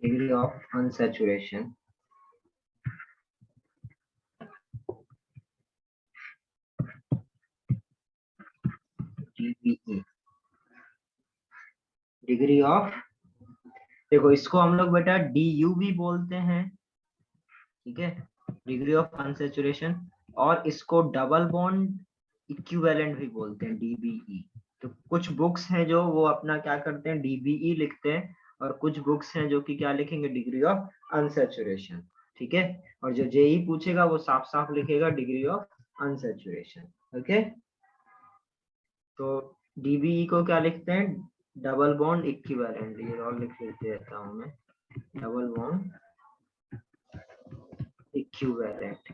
Degree of unsaturation, DBE, degree of, देखो इसको हम लोग बेटा DU भी बोलते हैं, ठीक है, डिग्री ऑफ अनसैचुरेशन, और इसको डबल बॉन्ड इक्विवेलेंट भी बोलते हैं, DBE। तो कुछ बुक्स हैं जो वो अपना क्या करते हैं, DBE लिखते हैं, और कुछ बुक्स हैं जो कि क्या लिखेंगे, डिग्री ऑफ अनसैचुरेशन, ठीक है। और जो जेई पूछेगा वो साफ साफ लिखेगा डिग्री ऑफ अनसैचुरेशन, ओके। तो DBE को क्या लिखते हैं, डबल बॉन्ड इक्विवेलेंट, ये और लिख देता हूं मैं, double bond equivalent.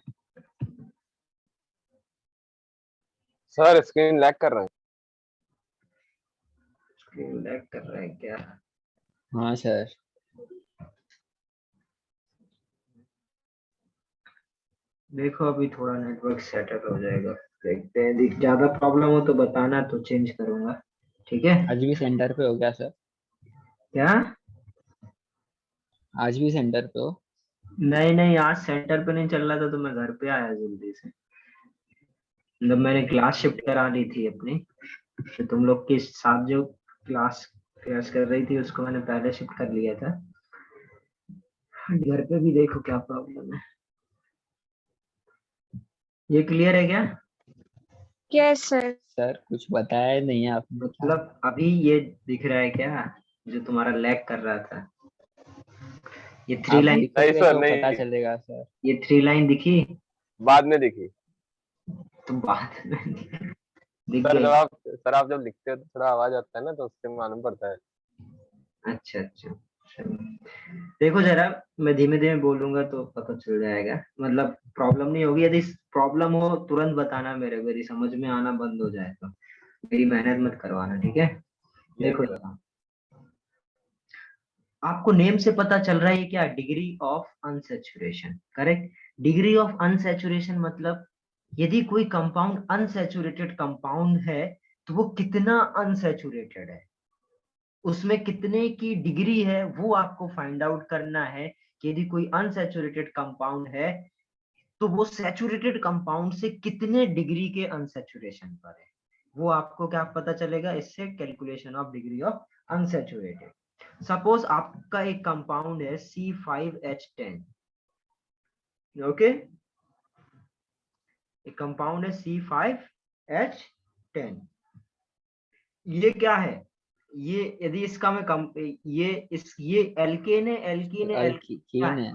Sir screen lag कर रहा है। स्क्रीन लैग कर रहा है क्या? हाँ सर। देखो अभी थोड़ा नेटवर्क सेटल हो जाएगा, देखते हैं, ज्यादा प्रॉब्लम हो तो बताना, तो चेंज करूंगा, ठीक है। आज भी सेंटर पे हो गया सर? क्या? आज भी सेंटर पे हो? नहीं नहीं, आज सेंटर पे नहीं चल रहा था तो मैं घर पे आया जल्दी से, मतलब मैंने क्लास शिफ्ट करा ली थी अपनी, तो तुम लोग के साथ जो क्लास क्लास कर रही थी उसको मैंने पहले शिफ्ट कर लिया था। घर पे भी देखो क्या प्रॉब्लम है। ये क्लियर है क्या? Yes sir. सर कुछ बताया नहीं आपने। मतलब अभी ये दिख रहा है क्या जो तुम्हारा लैग कर रहा था? ये थ्री आप लाइन, लिखोगे सर, तो नहीं। पता चलेगा सर। ये 3 लाइन दिखी? बाद में दिखी। तो बात दिख सर गई। आप जब लिखते हो तो थोड़ा आवाज आता है ना, तो उससे मालूम पड़ता है। अच्छा अच्छा, चलो। देखो जरा, मैं धीमे धीमे बोलूंगा तो पता चल जाएगा, मतलब प्रॉब्लम नहीं होगी। यदि प्रॉब्लम हो तुरंत बताना मेरी समझ में आना बंद हो जाए तो मेरी मेहनत मत करवाना, ठीक है। देखो सर। जरा, आपको नेम से पता चल रहा है क्या, degree of unsaturation, correct. Degree of unsaturation मतलब यदि कोई कंपाउंड अनसैचुरेटेड कंपाउंड है तो वो कितना अनसैचुरेटेड है, उसमें कितने की डिग्री है वो आपको फाइंड आउट करना है। कि यदि कोई अनसैचुरेटेड कंपाउंड है तो वो सैचुरेटेड कंपाउंड से कितने डिग्री के अनसैचुरेशन पर है, वो आपको क्या पता चलेगा इससे, calculation of degree of unsaturated. Suppose आपका एक कंपाउंड है C5H10, ओके, एक कंपाउंड है C5H10। ये क्या है, ये यदि इसका मैं ये एल्केन है, एल्कीन है, क्या अल्कीन है? है।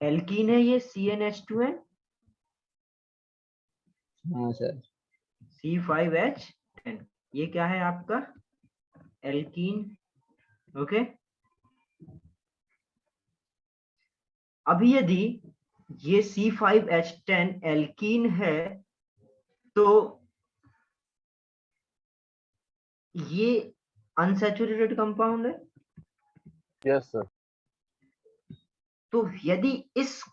एल्कीन है ये CnH2n, हाँ सर। C5H10, ये क्या है आपका, एल्कीन, ओके। अभी यदि ये C5H10 एल्कीन है तो ये अनसैचुरेटेड कंपाउंड है। Yes sir. तो यदि इस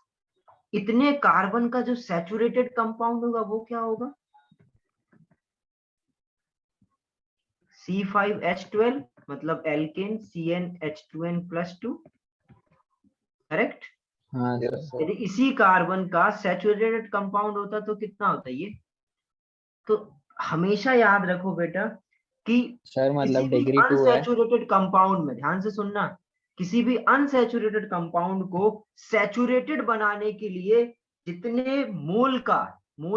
इतने कार्बन का जो सैचुरेटेड कंपाउंड होगा वो क्या होगा, C5H12, मतलब एल्केन CnH2n+2, करेक्ट। हाँ यस सर। सर। यदि इसी कार्बन का सैचुरेटेड कंपाउंड होता तो कितना होता ये। तो हमेशा याद रखो बेटा कि सर किसी मतलब भी डिग्री 2 है। अनसैचुरेटेड कंपाउंड में, ध्यान से सुनना, किसी भी अनसैचुरेटेड कंपाउंड को सैचुरेटेड बनाने के लिए जितने मोल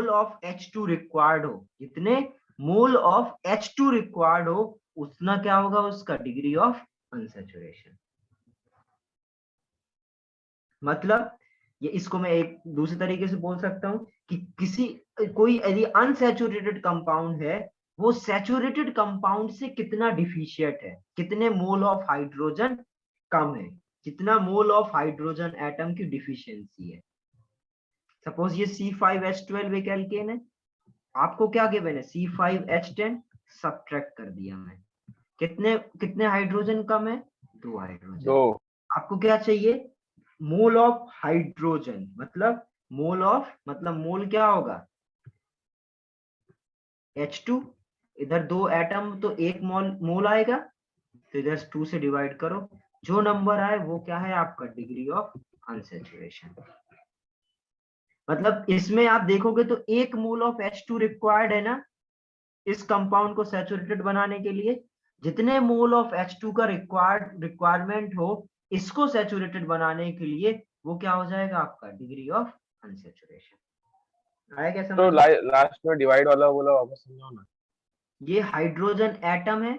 ऑफ H2 रिक्वायर्ड हो, जितने मोल ऑफ H2 रिक्वायर्ड हो, उतना क्या होगा उसका डिग्री ऑफ अनसैचुरेशन। मतलब ये, इसको मैं एक दूसरे तरीके से बोल सकता हूं कि कोई यदि अनसैचुरेटेड कंपाउंड है, वो सैचुरेटेड कंपाउंड से कितना डिफिशिएंट है, कितने मोल ऑफ हाइड्रोजन कम है, कितना मोल ऑफ हाइड्रोजन एटम की डिफिशियंसी है। सपोज ये C5H12 एक एल्केन है, आपको क्या गिवन है, C5H10, सब्ट्रैक्ट कर दिया मैं, कितने कितने हाइड्रोजन कम है, 2 हाइड्रोजन। 2। आपको क्या चाहिए, मोल ऑफ हाइड्रोजन, मतलब मोल क्या होगा, H2, इधर 2 एटम तो 1 मोल आएगा, तो इधर 2 से डिवाइड करो, जो नंबर आए वो क्या है आपका डिग्री ऑफ अनसैचुरेशन। मतलब इसमें आप देखोगे तो 1 मोल ऑफ H2 रिक्वायर्ड है ना इस कंपाउंड को सैचुरेटेड बनाने के लिए। जितने मोल ऑफ H2 का रिक्वायरमेंट हो इसको सैचुरेटेड बनाने के लिए, वो क्या हो जाएगा आपका डिग्री ऑफ अनसैचुरेशन। आया क्या तो समझ में? लास्ट में डिवाइड वाला बोला, वापस समझाओ ना। ये हाइड्रोजन एटम है,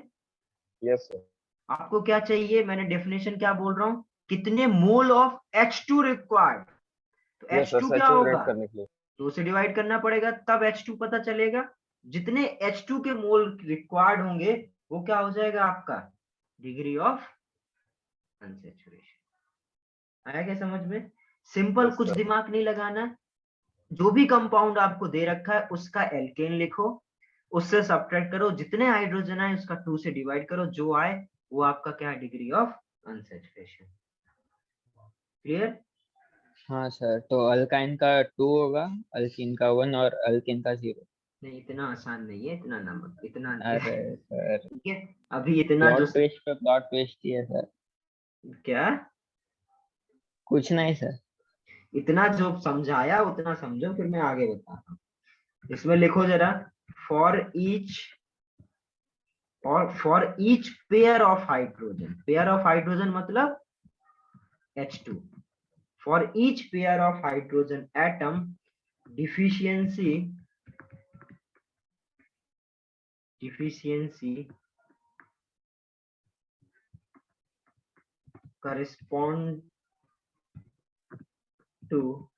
यस सर। आपको क्या चाहिए, मैंने डेफिनेशन क्या बोल रहा हूँ, कितने मोल ऑफ H2 रिक्वायर्ड। तो यस सर, H2 क्या सैचुरेट होगा, करने के लिए। 2 से डिवाइड करना पड़ेगा तब H2 पता चलेगा। जितने H2 के मोल रिक्वायर्ड होंगे वो क्या हो जाएगा आपका डिग्री ऑफ अनसैचुरेशन। आया क्या समझ में? सिंपल, यस कुछ सर। दिमाग नहीं लगाना। जो भी कंपाउंड आपको दे रखा है उसका एल्केन लिखो, उससे सब्ट्रैक्ट करो, जितने हाइड्रोजन आए उसका 2 से डिवाइड करो, जो आए वो आपका क्या है डिग्री ऑफ अनसैचुरेशन। क्लियर? हाँ सर, तो अल्काइन का 2 होगा, अल्कीन का 1 और अल्केन का 0। नहीं इतना आसान नहीं है, इतना नंबर इतना अरे सर, ठीक है। अभी इतना जो प्लॉट ट्विस्ट ही है सर। क्या, कुछ नहीं सर। इतना जो समझाया उतना समझो, फिर मैं आगे बताता हूँ। इसमें लिखो जरा, for each pair of hydrogen, pair of hydrogen मतलब H2, for each pair of hydrogen atom deficiency correspond to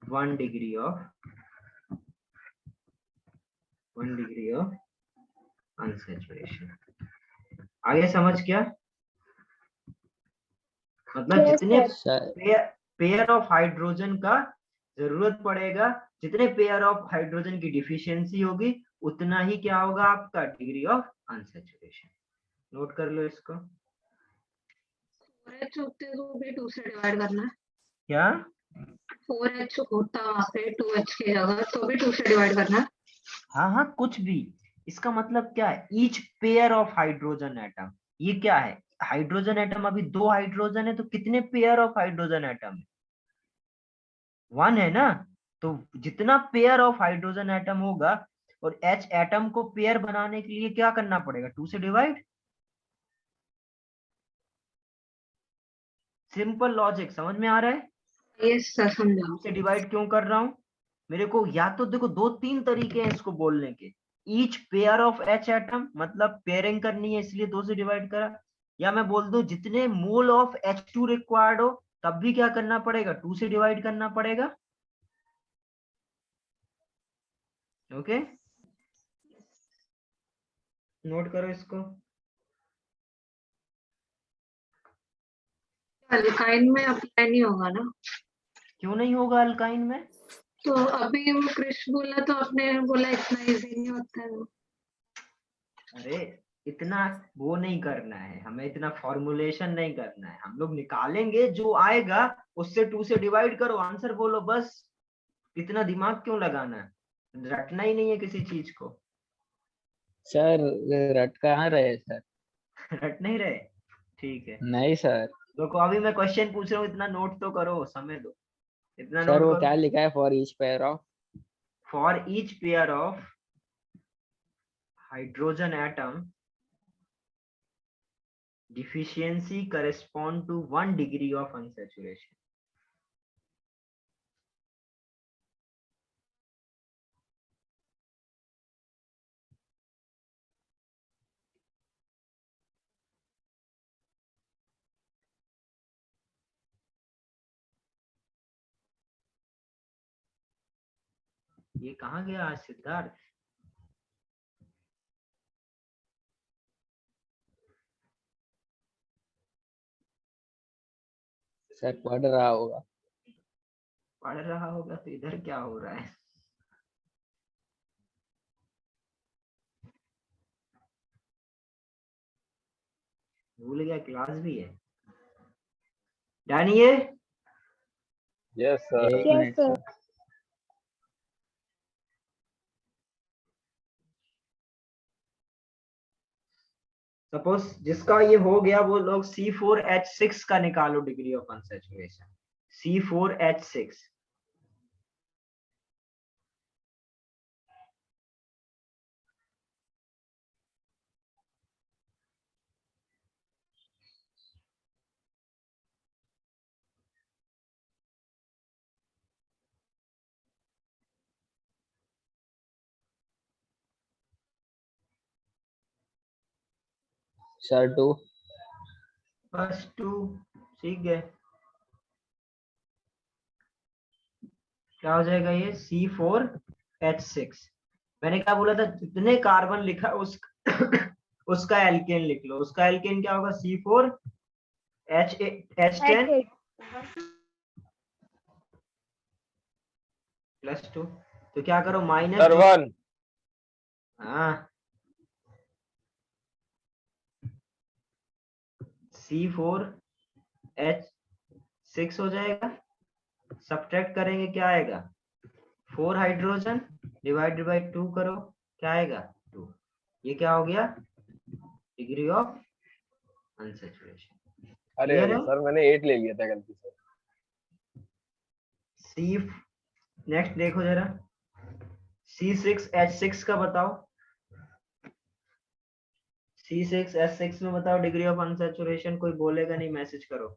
1 degree of unsaturation। आगे समझ क्या, मतलब Yes, जितने sir. Sir pair of hydrogen का जरूरत पड़ेगा, जितने पेयर ऑफ हाइड्रोजन की डिफिशियंसी होगी उतना ही क्या होगा आपका डिग्री ऑफ अनसैचुरेशन। नोट कर लो इसको। 4H होते तो भी 2 से डिवाइड करना है। क्या 4H होता वहाँ पे 2H की जगह तो भी 2 से डिवाइड करना है। हाँ हाँ कुछ भी, इसका मतलब क्या है, each pair of hydrogen atom, ये क्या है, हाइड्रोजन एटम अभी 2 हाइड्रोजन है तो कितने पेयर ऑफ हाइड्रोजन एटम है, 1 है ना। तो जितना पेयर ऑफ हाइड्रोजन एटम होगा, और H एटम को पेयर बनाने के लिए क्या करना पड़ेगा, 2 से डिवाइड। सिंपल लॉजिक समझ में आ रहा है? यस सर, समझा। 2 से डिवाइड क्यों कर रहा हूं, मेरे को या तो देखो 2-3 तरीके हैं इसको बोलने के। Each pair of H atom मतलब पेयरिंग करनी है इसलिए 2 से डिवाइड करा, या मैं बोल दूं जितने मोल ऑफ H2 रिक्वायर्ड हो तब भी क्या करना पड़ेगा, 2 से डिवाइड करना पड़ेगा। ओके, नोट करो इसको। अल्काइन में अप्लाई नहीं होगा ना? क्यों नहीं होगा अल्काइन में, तो अभी वो क्रिश बोला तो आपने बोला इतना इजी नहीं होता है वो। अरे इतना वो नहीं करना है हमें, इतना फॉर्मुलेशन नहीं करना है, हम लोग निकालेंगे जो आएगा उससे 2 से डिवाइड करो, आंसर बोलो बस। इतना दिमाग क्यों लगाना है, रटना ही नहीं है किसी चीज को। सर रट कहाँ रहे सर? रट नहीं रहे, ठीक है। नहीं सर। देखो अभी मैं क्वेश्चन पूछ रहा हूँ, इतना नोट तो करो, समय दो, इतना सर नोट वो करो। क्या लिखा है, for each pair of? For each pair of hydrogen atom deficiency correspond to 1 degree of unsaturation। ये कहाँ गया आज सिद्धार्थ? सर पढ़ रहा होगा। पढ़ रहा होगा तो इधर क्या हो रहा है? भूल गया क्लास भी है। जानिए यस सर। एक Yes, minute sir. Sir. Suppose जिसका ये हो गया वो लोग C4H6 का निकालो degree of unsaturation. C4H6 sir 2। बस 2 ठीक है। क्या हो जाएगा ये C4H6। मैंने क्या बोला था, जितने कार्बन लिखा उस उसका एल्केन लिख लो। उसका एल्केन क्या होगा C4H10 +2। तो क्या करो माइनस सर 1। हाँ C4H6 हो जाएगा। सब्ट्रैक्ट करेंगे क्या आएगा 4 हाइड्रोजन डिवाइडेड बाय 2 करो क्या आएगा 2। ये क्या हो गया डिग्री ऑफ अनसैचुरेशन। अरे क्लियर अरे है। सर मैंने 8 ले लिया था गलती से। सी नेक्स्ट देखो जरा C6H6 का बताओ। C6H6 में बताओ डिग्री ऑफ अनसैचुरेशन। कोई बोलेगा नहीं मैसेज करो।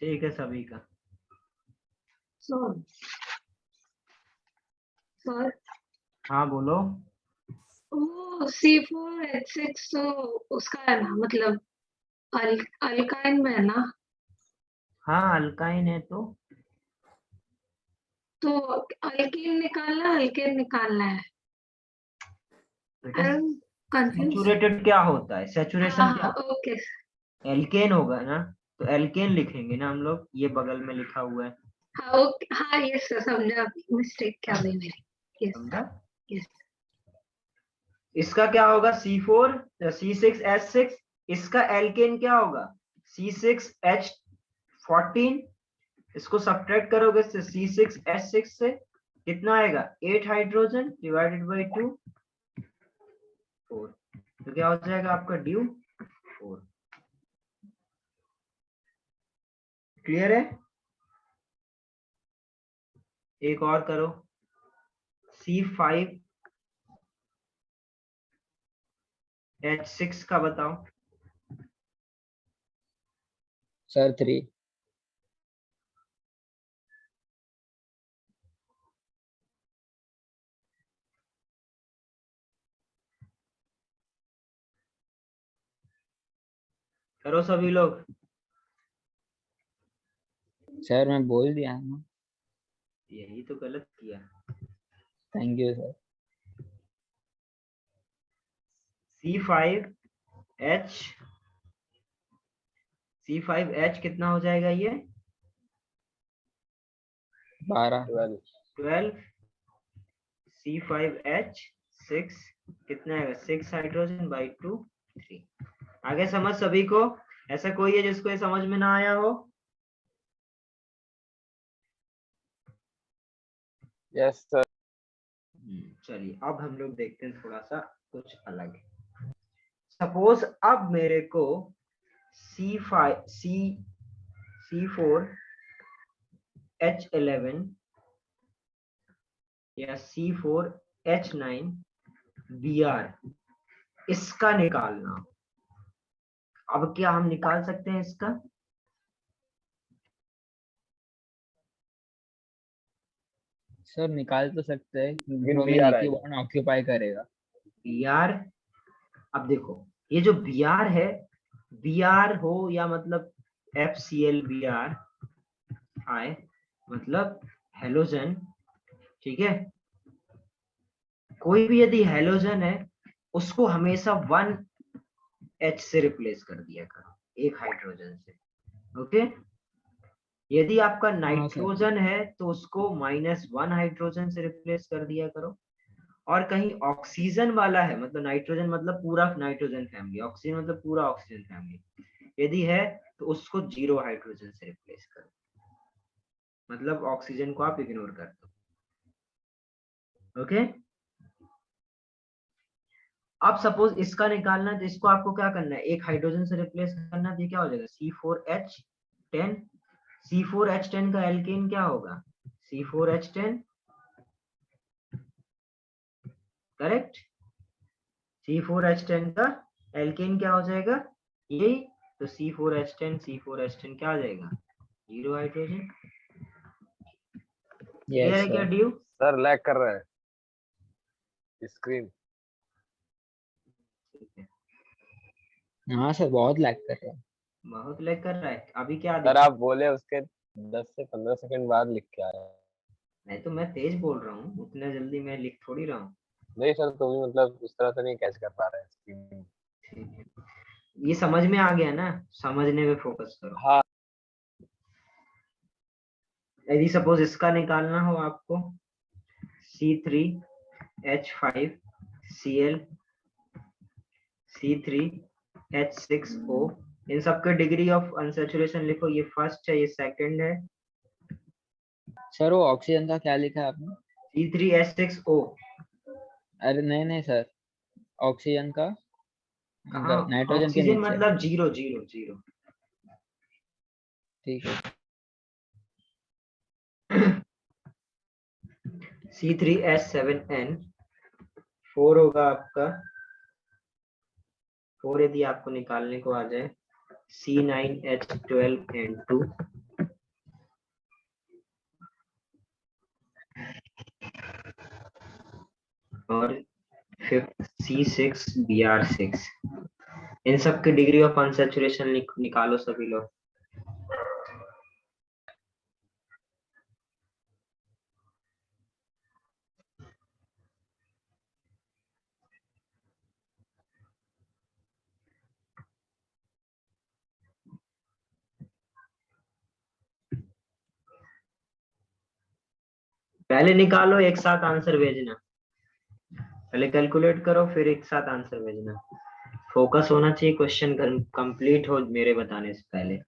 ठीक है सभी का। सर हाँ बोलो। वो C4H6 तो उसका है ना, मतलब अल्काइन में है ना। हाँ अल्काइन है तो अल्केन निकालना है। बेटा आई एम कंफ्यूज। सैचुरेटेड क्या होता है, सैचुरेशन क्या हाँ ओके। एल्केन होगा ना। तो एल्केन लिखेंगे ना हम लोग, ये बगल में लिखा हुआ है। हाँ ओके, हाँ यस सर, समझा। मिस्टेक क्या हुई मेरी। यस समझा। यस। इसका क्या होगा C6H6। इसका एल्केन क्या होगा C6H14। इसको सब्ट्रैक्ट करोगे C6H6 से कितना आएगा 8 हाइड्रोजन डिवाइडेड बाई 2 4। तो क्या हो जाएगा आपका ड्यू 4। क्लियर है। एक और करो C5H6 का बताओ। सर 3। करो सभी लोग। सर मैं बोल दिया ना। यही तो गलत किया। Thank you sir. C5H कितना हो जाएगा ये 12। 12। 12। C5H6 कितना आएगा 6 हाइड्रोजन बाई 2 3। आगे समझ सभी को। ऐसा कोई है जिसको ये समझ में ना आया हो। Yes sir. चलिए अब हम लोग देखते हैं थोड़ा सा कुछ अलग। सपोज अब मेरे को C4H11 या C4H9 Br इसका निकालना। अब क्या हम निकाल सकते हैं इसका सर निकाल तो सकते हैं, लेकिन ब्रोमीन BR एक ही आएगा। बॉन्ड ऑक्यूपाई करेगा। Br। अब देखो ये जो Br है, Br हो या मतलब FCl Br आए, मतलब हेलोजन, ठीक है, कोई भी यदि हेलोजन है उसको हमेशा 1H से रिप्लेस कर दिया करो, एक हाइड्रोजन से। ओके, यदि आपका हाँ सर। नाइट्रोजन है तो उसको -1 हाइड्रोजन से रिप्लेस कर दिया करो। और कहीं ऑक्सीजन वाला है, मतलब नाइट्रोजन मतलब पूरा नाइट्रोजन फैमिली, ऑक्सीजन मतलब पूरा ऑक्सीजन फैमिली, यदि है तो उसको 0 हाइड्रोजन से रिप्लेस करो, मतलब ऑक्सीजन को आप इग्नोर कर दो। ओके, अब सपोज इसका निकालना है तो इसको आपको क्या करना है, एक हाइड्रोजन से रिप्लेस करना है, तो ये क्या हो जाएगा C4H10। C4H10 का एल्केन क्या होगा, C4H10, करेक्ट। C4H10 का एल्केन क्या हो जाएगा, यही तो C4H10 क्या आ जाएगा, 0 हाइड्रोजन। क्लियर यस है क्या सर। ड्यू? सर लैग कर रहा है स्क्रीन। हाँ सर, बहुत लैग कर रहा है। बहुत लैग कर रहा है, अभी क्या सर दिखा? आप बोले उसके 10 से 15 सेकंड बाद लिख के आया। नहीं तो मैं तेज बोल रहा हूँ, उतना जल्दी मैं लिख थोड़ी रहा हूँ। नहीं सर, तो भी मतलब उस तरह से नहीं कैच कर पा रहे हैं स्क्रीन। ठीक है, ये समझ में आ गया ना, समझने में फोकस करो। हाँ यदि सपोज इसका निकालना हो आपको, C3H5Cl C3H6O, इन सबके डिग्री ऑफ अनसैचुरेशन लिखो, ये फर्स्ट है, ये सेकंड है। सर वो ऑक्सीजन का क्या लिखा है आपने? C3H6O अरे नहीं नहीं सर, ऑक्सीजन का कहाँ, नाइट्रोजन के ऑक्सीजन नीचे। मतलब 0 0 0। ठीक है। C3H7N4 होगा आपका, 4 यदि आपको निकालने को आ जाए, C9H12N2 और फिफ्थ C6Br6। इन सब की डिग्री ऑफ अनसैचुरेशन निकालो सभी लोग। पहले निकालो, एक साथ आंसर भेजना, पहले कैलकुलेट करो फिर एक साथ आंसर भेजना। फोकस होना चाहिए, क्वेश्चन कंप्लीट हो मेरे बताने से पहले।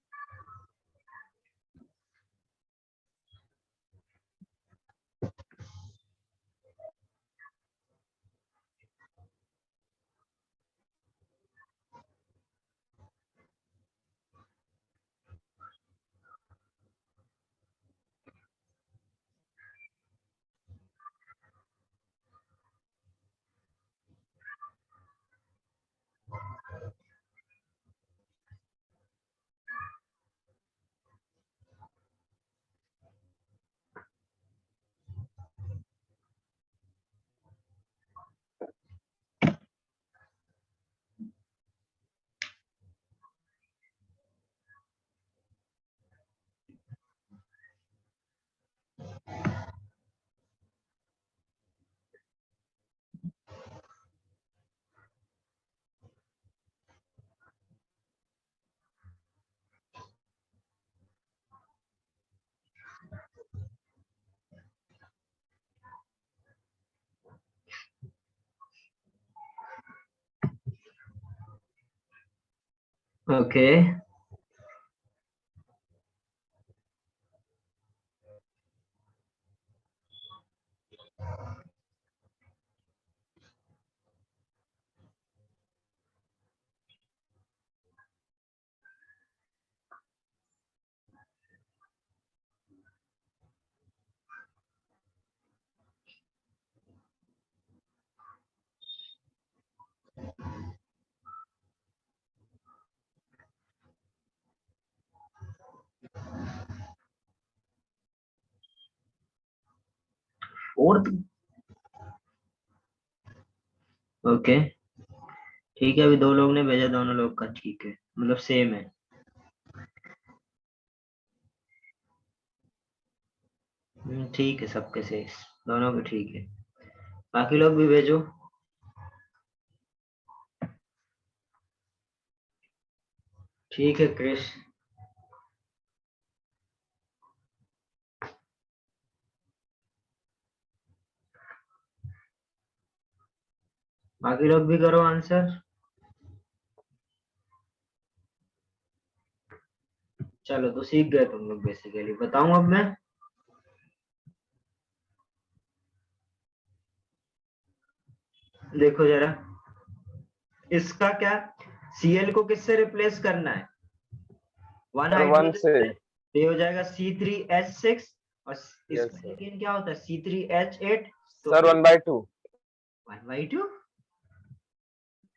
ओके, फोर्थ, ओके ठीक है, अभी 2 लोग ने भेजा, दोनों लोग का ठीक है, मतलब सेम है। ठीक है, सबके से दोनों के ठीक है। बाकी लोग भी भेजो। ठीक है क्रिश। बाकी लोग भी करो आंसर। चलो तो सीख गए तुम लोग बेसिकली। बताऊं अब मैं? देखो जरा, इसका क्या, Cl को किससे रिप्लेस करना है? वन सर 1 हाइड्रोजन से। से, तो ये हो जाएगा C3H6 और यस इसका सर। लेकिन क्या होता है C3H8, तो सर 1/2। 1/2।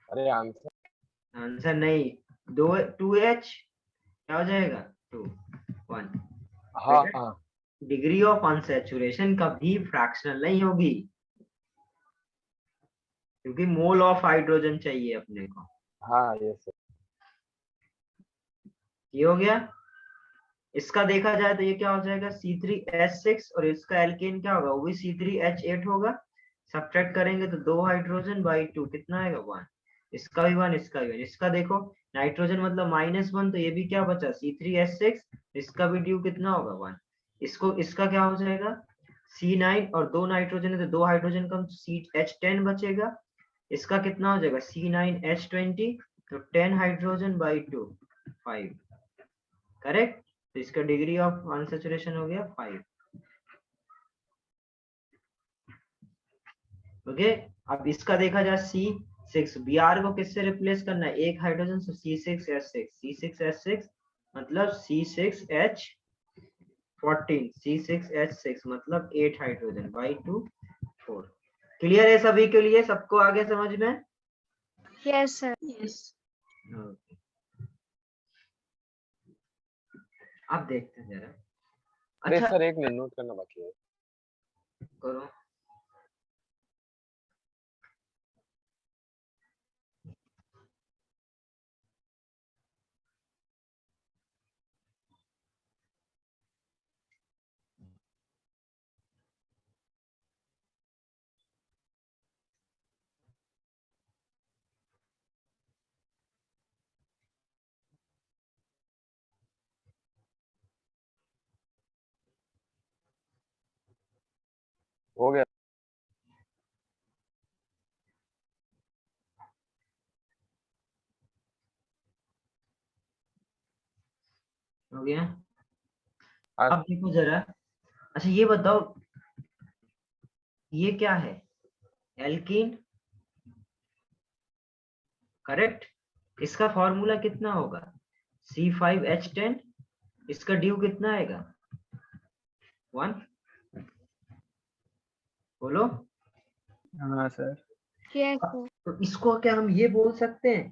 अरे आंसर। आंसर नहीं, 2H क्या हो जाएगा 2 1। हाँ हाँ डिग्री ऑफ अनसैचुरेशन कभी फ्रैक्शनल नहीं होगी, क्योंकि मोल ऑफ हाइड्रोजन चाहिए अपने को। हाँ यस सर। ये हो गया। इसका देखा जाए तो ये क्या हो जाएगा C3H6 और इसका एल्केन क्या होगा, वो भी C3H8 होगा। सब्ट्रैक्ट करेंगे तो 2 हाइड्रोजन बाई 2 कितना आएगा 1। इसका भी 1, इसका भी 1। इसका देखो नाइट्रोजन मतलब -1, तो ये भी क्या बचा C3H6, इसका भी ड्यू कितना होगा 1। इसको इसका क्या हो जाएगा C9 और 2 नाइट्रोजन है तो 2 हाइड्रोजन कम, CH10 बचेगा। इसका कितना हो जाएगा C9H20, तो 10 हाइड्रोजन बाई 2 5। करेक्ट। तो इसका डिग्री ऑफ अनसैचुरेशन हो गया 5। ओके। अब इसका देखा जाए C6, Br को किससे रिप्लेस करना है, एक हाइड्रोजन से C6H6, C6H6 मतलब C6H14, C6H6 मतलब 8 हाइड्रोजन बाई 2 4। क्लियर है सभी के लिए? सबको आगे समझ में? Yes, sir. यस। Okay. अब देखते हैं जरा। अरे अच्छा सर एक मिनट नोट करना बाकी है। करो। हो गया। हो गया। हाँ। अब देखो जरा। अच्छा ये बताओ, ये क्या है, एल्कीन। करेक्ट। इसका फॉर्मूला कितना होगा C5H10, इसका ड्यू कितना आएगा 1। बोलो। हाँ सर। Yes, sir. तो इसको क्या हम ये बोल सकते हैं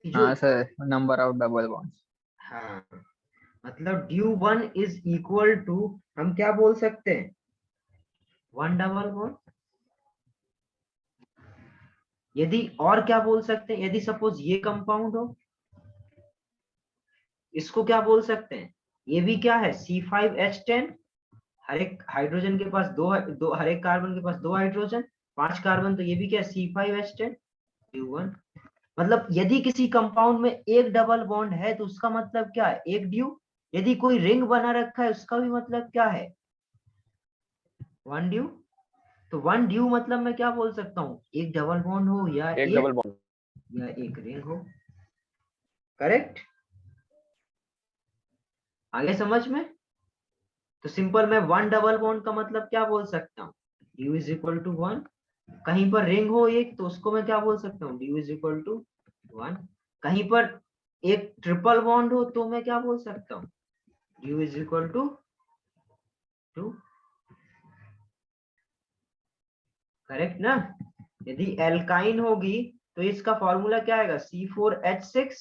कि जो, हाँ sir, number of double bonds. हाँ मतलब ड्यू 1 इज इक्वल टू, हम क्या बोल सकते हैं 1 डबल बॉन्ड। यदि और क्या बोल सकते हैं, यदि सपोज ये कंपाउंड हो, इसको क्या बोल सकते हैं, ये भी क्या है C5H10, हर एक हाइड्रोजन के पास दो हर एक कार्बन के पास 2 हाइड्रोजन, 5 कार्बन, तो ये भी क्या है C5H10 ड्यू 1। मतलब यदि किसी कंपाउंड में एक डबल बॉन्ड है तो उसका मतलब क्या है, एक ड्यू। यदि कोई रिंग बना रखा है उसका भी मतलब क्या है 1 ड्यू। तो 1 ड्यू मतलब मैं क्या बोल सकता हूँ, एक डबल बॉन्ड हो या एक डबल बॉन्ड। या एक रिंग हो। करेक्ट। आगे समझ में? तो सिंपल मैं 1 डबल बॉन्ड का मतलब क्या बोल सकता हूँ, ड्यू इज इक्वल टू 1। कहीं पर रिंग हो एक तो उसको मैं क्या बोल सकता हूँ, ड्यू इज इक्वल टू 1। कहीं पर एक ट्रिपल बॉन्ड हो तो मैं क्या बोल सकता हूँ, DU is equal to 2। Correct ना। यदि एल्काइन होगी तो इसका फॉर्मूला क्या आएगा C4H6,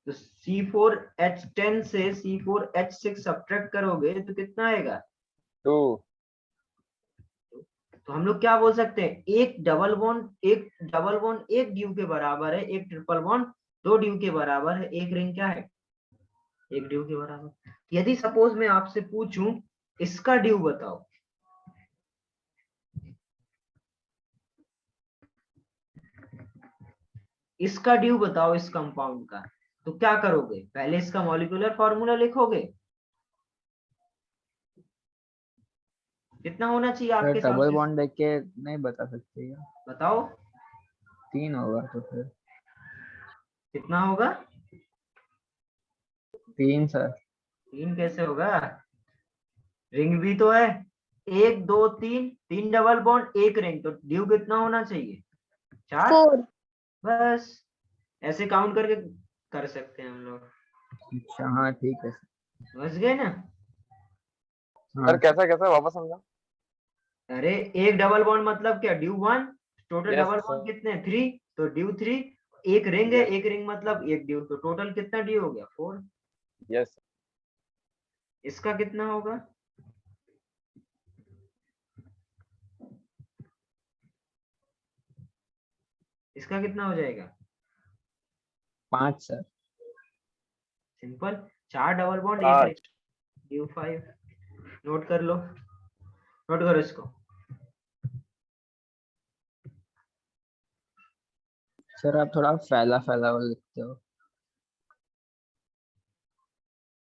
तो C4H10 से C4H6 सब्ट्रैक्ट करोगे तो कितना आएगा 2। तो हम लोग क्या बोल सकते हैं, एक डबल बॉन्ड एक ड्यू के बराबर है, एक ट्रिपल बॉन्ड 2 ड्यू के बराबर है, एक रिंग क्या है एक ड्यू के बराबर। यदि सपोज मैं आपसे पूछूं इसका ड्यू बताओ। इसका ड्यू बताओ इस कंपाउंड का। तो क्या करोगे, पहले इसका मॉलिक्यूलर फॉर्मूला लिखोगे। कितना होना चाहिए सर आपके हिसाब डबल से, बॉन्ड देख के नहीं बता सकते क्या? बताओ 3 होगा तो फिर कितना होगा। 3 सर। 3 कैसे होगा, रिंग भी तो है, 1 2 3, 3 डबल बॉन्ड 1 रिंग, तो ड्यू कितना होना चाहिए, 4। 4। बस ऐसे काउंट करके कर सकते हैं हम लोग, अच्छा हाँ ठीक है सर। समझ गए ना। हाँ सर कैसा कैसा वापस समझा? अरे एक डबल बॉन्ड मतलब क्या, due 1, total yes double sir. Bond कितने 3, तो ड्यू 3, एक रिंग है, यस एक रिंग मतलब एक ड्यू, तो टोटल कितना ड्यू हो गया 4। यस। इसका कितना होगा, इसका कितना हो जाएगा, 5 sir. Simple, 4 double bond 1 ring, 8। Due 5। Note कर लो, नोट करो इसको। सर आप थोड़ा फैला फैला वो लिखते हो।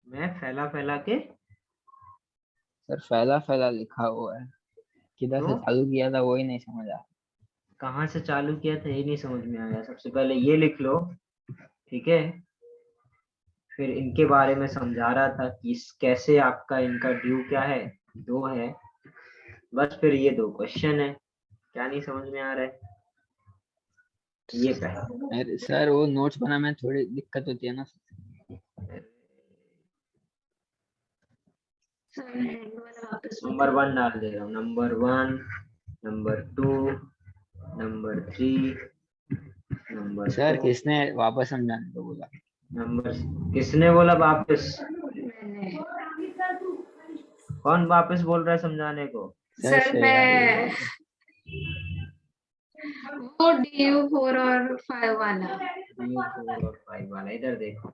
मैं फैला फैला के, सर फैला फैला लिखा हुआ है, किधर से तो चालू किया था वही नहीं समझ आया। कहाँ से चालू किया था ये नहीं समझ में आया, सबसे पहले ये लिख लो, ठीक है। फिर इनके बारे में समझा रहा था कि कैसे आपका इनका ड्यू क्या है, 2 है। बस फिर ये 2 क्वेश्चन है, क्या नहीं समझ में आ रहा है, ये पहले। अरे सर वो नोट्स बनाने में थोड़ी दिक्कत होती है ना। सर हैंड वाला वापस नंबर बताइए। 1 डाल दे रहा हूँ, number 1, number 2, number 3, number sir 4। किसने वापस समझाने को बोला? नंबर, किसने बोला वापस, मैंने। कौन वापस बोल रहा है समझाने को। सर सर श्रेया मैं वो DU4 और 5 वाला। ड्यू 4 और 5 वाला, इधर देखो।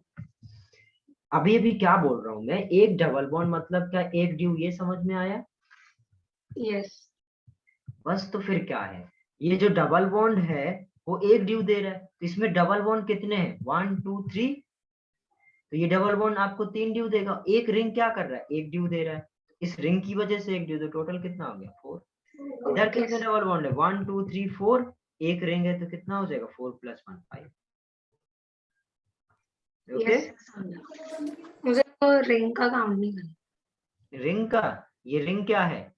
अभी अभी क्या बोल रहा हूँ मैं, एक डबल बॉन्ड मतलब क्या, एक ड्यू, ये समझ में आया। यस। बस तो फिर क्या है, ये जो डबल बॉन्ड है वो एक ड्यू दे रहा है, तो इसमें डबल बॉन्ड कितने हैं, 1 2 3, तो ये डबल बॉन्ड आपको 3 ड्यू देगा। एक रिंग क्या कर रहा है, एक ड्यू दे रहा है, इस रिंग की वजह से एक ड्यू, तो टोटल कितना हो गया 4। इधर ओके। कितने डबल बॉन्ड है, 1 2 3 4, एक रिंग है तो कितना हो जाएगा 4 + 1 5। ओके, यस समझा। मुझे तो रिंग का काउंट नहीं करना। रिंग का, ये रिंग क्या है,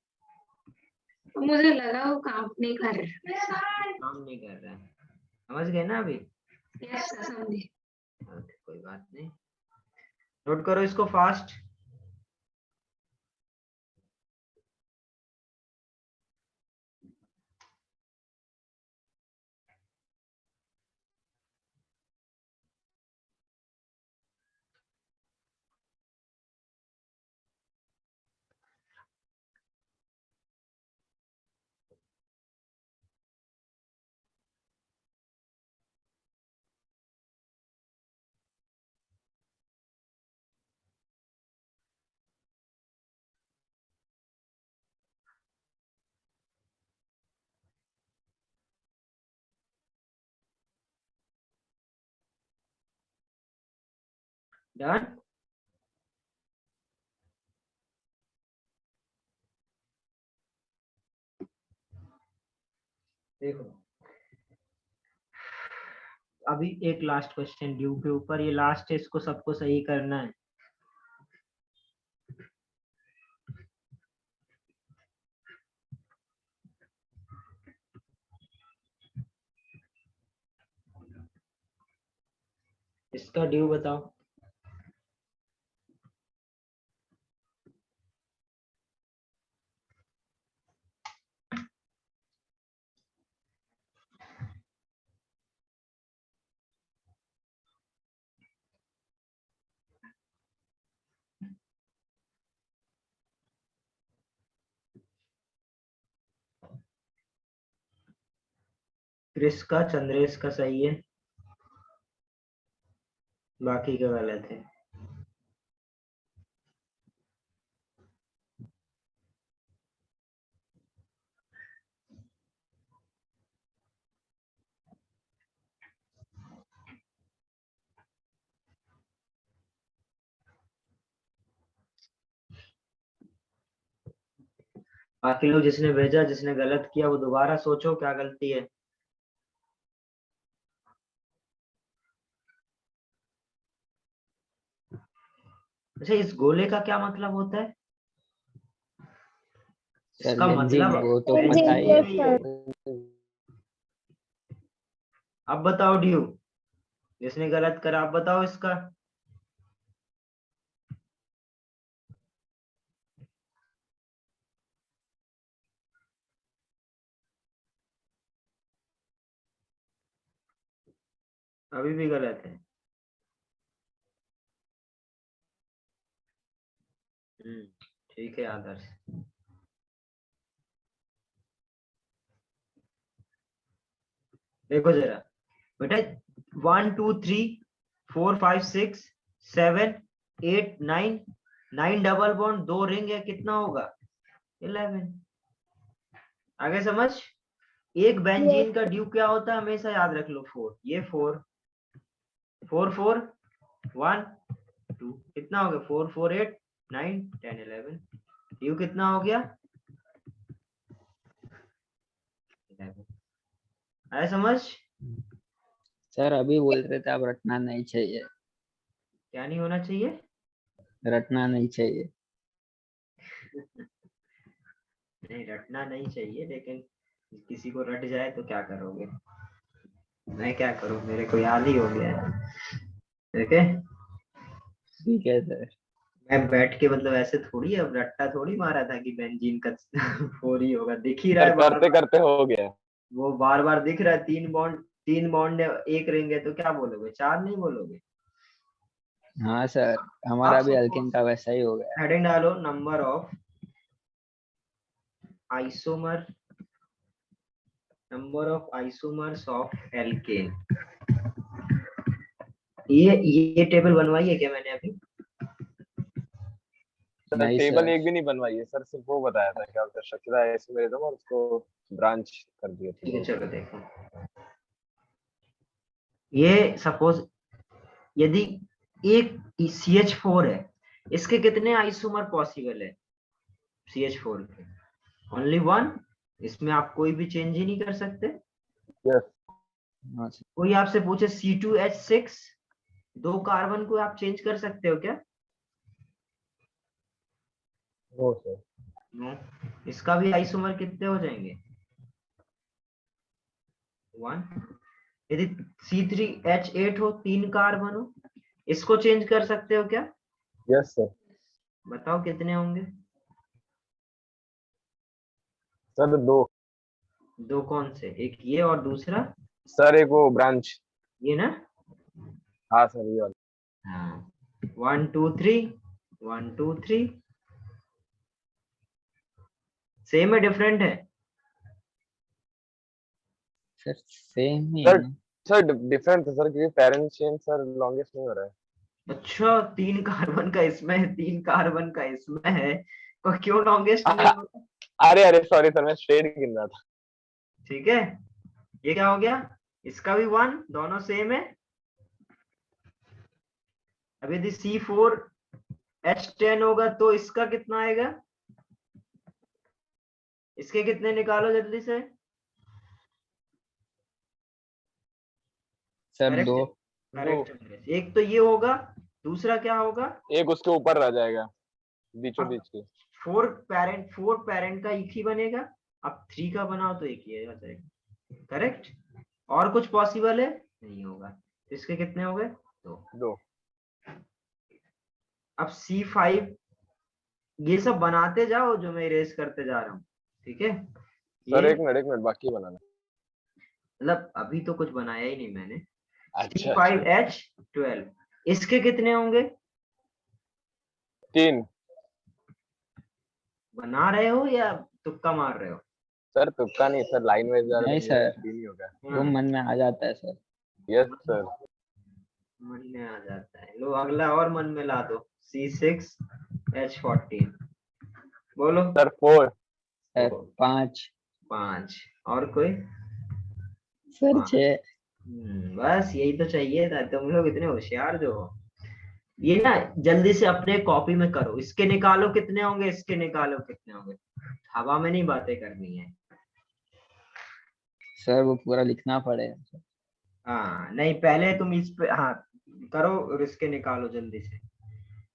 मुझे लगा वो काउंट नहीं कर रहा। काम नहीं कर रहा है, समझ गए ना अभी। यस समझे। ओके, कोई बात नहीं, नोट करो इसको फास्ट। डन, देखो अभी एक लास्ट क्वेश्चन ड्यू के ऊपर, ये लास्ट है, इसको सबको सही करना है। इसका ड्यू बताओ। क्रिस का, चंद्रेश का सही है, बाकी का गलत है। बाकी लोग जिसने भेजा, जिसने गलत किया, वो दोबारा सोचो क्या गलती है। अच्छा, इस गोले का क्या मतलब होता है? सर इसका बेंजीन, मतलब वो तो बेंजीन, पता ही है। yes, sir. अब बताओ ड्यू, जिसने गलत करा आप बताओ इसका। अभी भी गलत है। ठीक है आदर्श। देखो जरा बेटा, 1 2 3 4 5 6 7 8 9, 9 डबल बॉन्ड, 2 रिंग है, कितना होगा? 11। आगे समझ। एक बेंजीन का ड्यू क्या होता है हमेशा याद रख लो, 4। ये 4 4 4 1 2, कितना हो गया? 4 4 8 9 10 11। ड्यू कितना हो गया? 11। आया समझ? सर अभी बोल रहे थे आप रटना नहीं चाहिए, क्या नहीं होना चाहिए? रटना नहीं चाहिए। नहीं, रटना नहीं चाहिए, लेकिन किसी को रट जाए तो क्या करोगे? मैं क्या करूं, मेरे को याद ही हो गया है। ठीक है, ठीक है सर। मैं बैठ के मतलब ऐसे थोड़ी, अब रट्टा थोड़ी मारा था कि बेंजीन का 4 ही होगा, दिख ही रहा सर है बार करते बार। करते हो गया। वो बार बार दिख रहा है, 3 बॉन्ड है, 1 रिंग है, तो क्या बोलोगे? 4 नहीं बोलोगे? हाँ सर, हमारा भी अल्किन का वैसा ही हो गया। हेडिंग डालो, number of isomer, number of isomers of alkene. ये टेबल बनवाई है क्या मैंने अभी? सर नहीं टेबल सर। एक भी नहीं बनवाई है सर, सिर्फ वो बताया था क्या होता है स्ट्रक्चर है ऐसे मेरे दम, और उसको ब्रांच कर दिया ठीक है, था। चलो देखो। ये सपोज यदि एक CH4 है, इसके कितने आइसोमर पॉसिबल है? CH4 के ओनली 1। इसमें आप कोई भी चेंज ही नहीं कर सकते। यस। हाँ सर। कोई आपसे पूछे C2H6, 2 कार्बन को आप चेंज कर सकते हो क्या? हो सर। नो। इसका भी आइसोमर कितने हो जाएंगे? 1। यदि C3H8 हो, 3 कार्बन हो, इसको चेंज कर सकते हो क्या? Yes sir. बताओ कितने होंगे? सर 2। 2 कौन से? एक ये और दूसरा सर एक वो ब्रांच। ये ना। हाँ सर ये वाला। हाँ, 1 2 3 1 2 3। सेम है डिफरेंट है? सर सेम ही सर है। सर डिफरेंट है सर, क्योंकि पेरेंट चेन सर लॉन्गेस्ट नहीं हो रहा है। अच्छा, 3 कार्बन का इसमें है, 3 कार्बन का इसमें है, तो क्यों लॉन्गेस्ट नहीं होगा? अरे अरे सॉरी सर, मैं स्ट्रेट गिन रहा था। ठीक है, ये क्या हो गया? इसका भी 1, दोनों सेम है। अब यदि C4H10 होगा तो इसका कितना आएगा? इसके कितने निकालो जल्दी से। सर 2। करेक्ट। एक तो ये होगा, दूसरा क्या होगा? एक उसके ऊपर रह जाएगा बीचों बीच के। 4 पेरेंट का एक ही बनेगा। अब 3 का बनाओ तो एक ही आ जाएगा। करेक्ट। और कुछ पॉसिबल है? नहीं होगा। तो इसके कितने हो गए? 2। अब C5, ये सब बनाते जाओ जो मैं इरेज करते जा रहा हूँ। ठीक है, सर ये एक मिनट बाकी बनाना। मतलब अभी तो कुछ बनाया ही नहीं मैंने। अच्छा। C5H12, इसके कितने होंगे? 3। बना रहे हो या तुक्का मार रहे हो? सर तुक्का नहीं सर, लाइन वाइज जा रहे नहीं सर, 3 ही होगा। वो मन में आ जाता है सर। Yes sir. मन में आ जाता है। लो अगला और मन में ला दो, C6H14। बोलो। सर 4। सर 5। 5 और कोई? सर 5। 6। बस यही तो चाहिए था, तुम लोग इतने होशियार जो हो। ये ना जल्दी से अपने कॉपी में करो, इसके निकालो कितने होंगे, इसके निकालो कितने होंगे। हवा में नहीं बातें करनी है। सर वो पूरा लिखना पड़ेगा। हाँ नहीं, पहले तुम इस पे हाँ करो और इसके निकालो जल्दी से।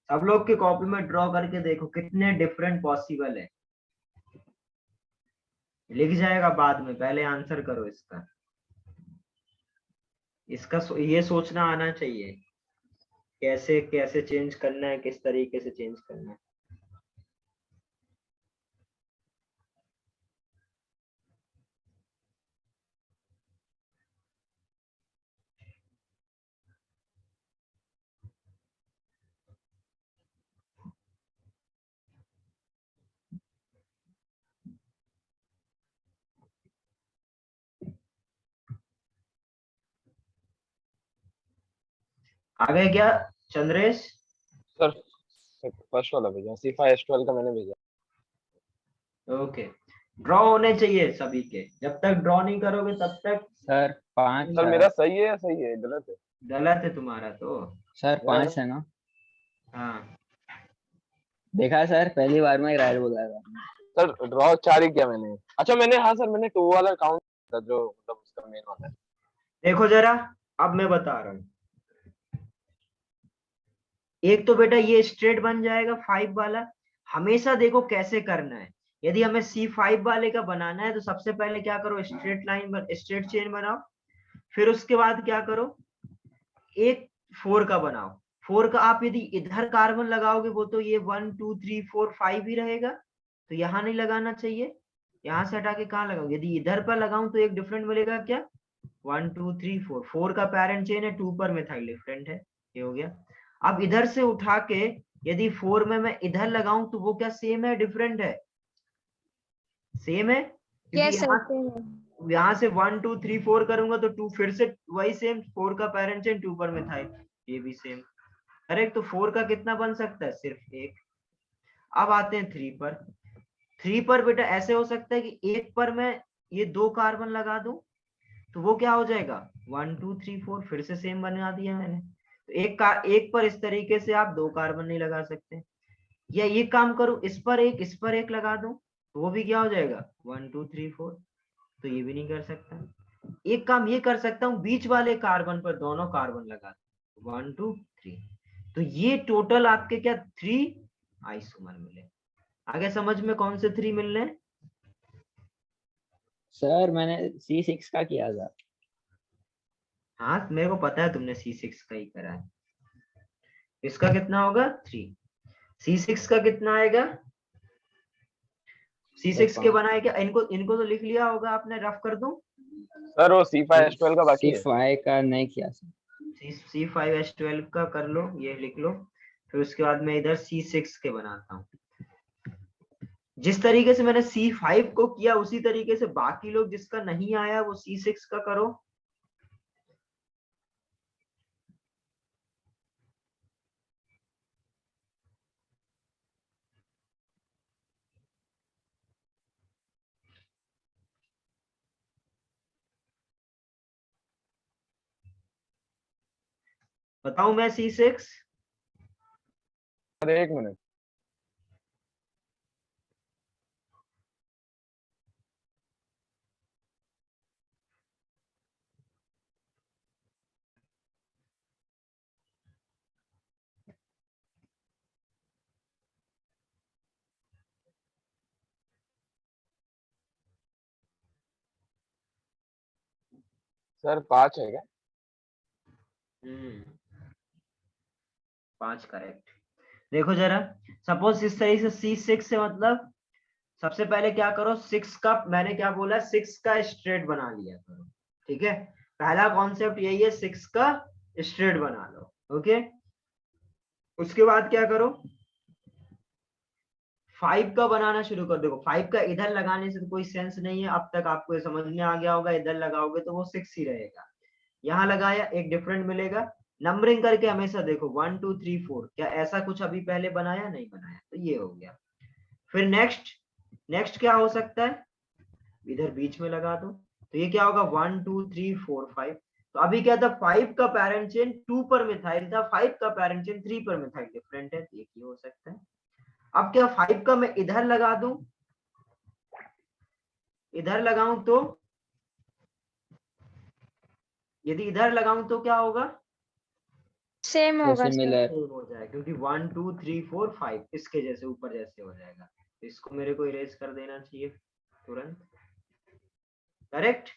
सब लोग की कॉपी में ड्रॉ करके देखो कितने डिफरेंट पॉसिबल है। लिख जाएगा बाद में, पहले आंसर करो इसका। ये सोचना आना चाहिए कैसे कैसे चेंज करना है, किस तरीके से चेंज करना है। आ गए क्या चंद्रेश? सर फर्स्ट वाला भेजा, C5H12 का मैंने भेजा। ओके, ड्रॉ होने चाहिए सभी के। जब तक ड्रॉ नहीं करोगे तब तक सर 5 सर है। मेरा सही है या सही है, गलत है? गलत है तुम्हारा तो। सर 5 है ना? हाँ देखा सर, पहली बार में राइट बोला था। सर ड्रॉ 4 ही किया मैंने। अच्छा मैंने, हाँ सर मैंने 2 वाला काउंट था जो मतलब उसका मेन वाला है। देखो जरा, अब मैं बता रहा हूँ। एक तो बेटा ये स्ट्रेट बन जाएगा 5 वाला। हमेशा देखो कैसे करना है। यदि हमें C5 वाले का बनाना है तो सबसे पहले क्या करो, स्ट्रेट चेन बनाओ। फिर उसके बाद क्या करो, एक 4 का बनाओ। 4 का आप यदि इधर कार्बन लगाओगे वो तो ये 1 2 3 4 5 ही रहेगा, तो यहाँ नहीं लगाना चाहिए। यहाँ से हटा के कहाँ लगाओ, यदि इधर पर लगाऊं तो एक डिफरेंट मिलेगा क्या, 1 2 3 4। 4 का पेरेंट चेन है, 2 पर मिथाइल डिफरेंट है, ये हो गया। अब इधर से उठा के यदि 4 में मैं इधर लगाऊं तो वो क्या सेम है डिफरेंट है? सेम है, यस क्योंकि सर। यहाँ से 1 2 3 4 करूंगा तो 2 फिर से वही सेम, 4 का पेरेंट चेन 2 पर मिथाइल, ये भी सेम। करेक्ट, तो 4 का कितना बन सकता है, सिर्फ एक। अब आते हैं 3 पर। 3 पर बेटा ऐसे हो सकता है कि एक पर मैं ये 2 कार्बन लगा दूं तो वो क्या हो जाएगा, 1 2 3 4, फिर से सेम बना दिया मैंने। तो एक पर इस तरीके से आप 2 कार्बन नहीं लगा सकते। या ये काम करूं, इस पर एक लगा दूं तो वो भी क्या हो जाएगा, 1 2 3 4, तो ये भी नहीं कर सकता। एक काम ये कर सकता हूँ, बीच वाले कार्बन पर दोनों कार्बन लगा दूं, 1 2 3, तो ये टोटल आपके क्या 3 आइसोमर मिले। आगे समझ में कौन से 3 मिल रहे हैं? सर मैंने C6 का किया था। हाँ मेरे को पता है तुमने C6 का ही करा है। इसका कितना होगा 3, C6 का कितना आएगा, C6 के बनाए क्या, इनको तो लिख लिया होगा आपने, रफ कर दूं? सर वो C5H12 का बाकी है। C5 का नहीं किया सर। C5H12 का कर लो, ये लिख लो। फिर उसके बाद मैं इधर C6 के बनाता हूँ। जिस तरीके से मैंने C5 को किया उसी तरीके से बाकी लोग जिसका नहीं आया वो C6 का करो। बताऊं मैं C6? Sir 1 minute. सर 5 है क्या? 5 करेक्ट। देखो जरा, सपोज इस तरीके से C6 से मतलब सबसे पहले क्या करो, 6 का मैंने क्या बोला, 6 का स्ट्रेट बना लिया करो। ठीक है, पहला कॉन्सेप्ट यही है, 6 का स्ट्रेट बना लो। ओके, उसके बाद क्या करो, 5 का बनाना शुरू कर। देखो 5 का इधर लगाने से तो कोई सेंस नहीं है, अब तक आपको ये समझ में आ गया होगा, इधर लगाओगे तो वो 6 ही रहेगा। यहाँ लगाया एक डिफरेंट मिलेगा। नंबरिंग करके हमेशा देखो 1 2 3 4, क्या ऐसा कुछ अभी पहले बनाया, नहीं बनाया, तो ये हो गया। फिर नेक्स्ट क्या हो सकता है, इधर बीच में लगा दो, तो ये क्या होगा 1 2 3 4 5। तो अभी क्या था, 5 का पेरेंट चेन 2 पर मिथाइल था, 5 का पेरेंट चेन 3 पर मिथाइल डिफरेंट है, तो एक ही हो सकता है। अब क्या 5 का मैं इधर लगा दूं इधर लगाऊं तो, यदि इधर लगाऊं तो क्या होगा? सेम होगा सर। सिमिलर। सेम हो जाएगा, क्योंकि 1 2 3 4 5 इसके जैसे ऊपर जैसे हो जाएगा। तो इसको मेरे को इरेज कर देना चाहिए तुरंत। करेक्ट।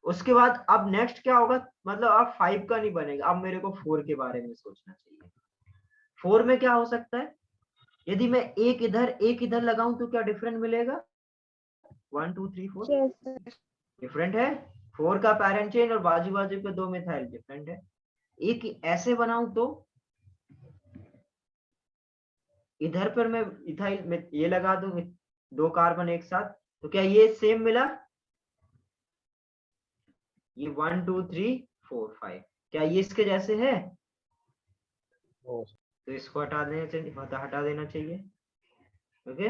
उसके बाद अब नेक्स्ट क्या होगा, मतलब अब 5 का नहीं बनेगा, अब मेरे को 4 के बारे में सोचना चाहिए। 4 में क्या हो सकता है, यदि मैं एक इधर लगाऊं तो क्या डिफरेंट मिलेगा? 1 2 3 4 यस सर। डिफरेंट है। 4 का पैरेंट चेन और बाजू बाजू पे 2 मिथाइल डिफरेंट है। एक ऐसे बनाऊं तो इधर पर मैं इथाइल में ये लगा दूं, 2 कार्बन एक साथ, तो क्या ये सेम मिला? ये 1 2 3 4 5 क्या ये इसके जैसे है? ओ, तो इसको हटा देना चाहिए, हटा देना चाहिए। ओके।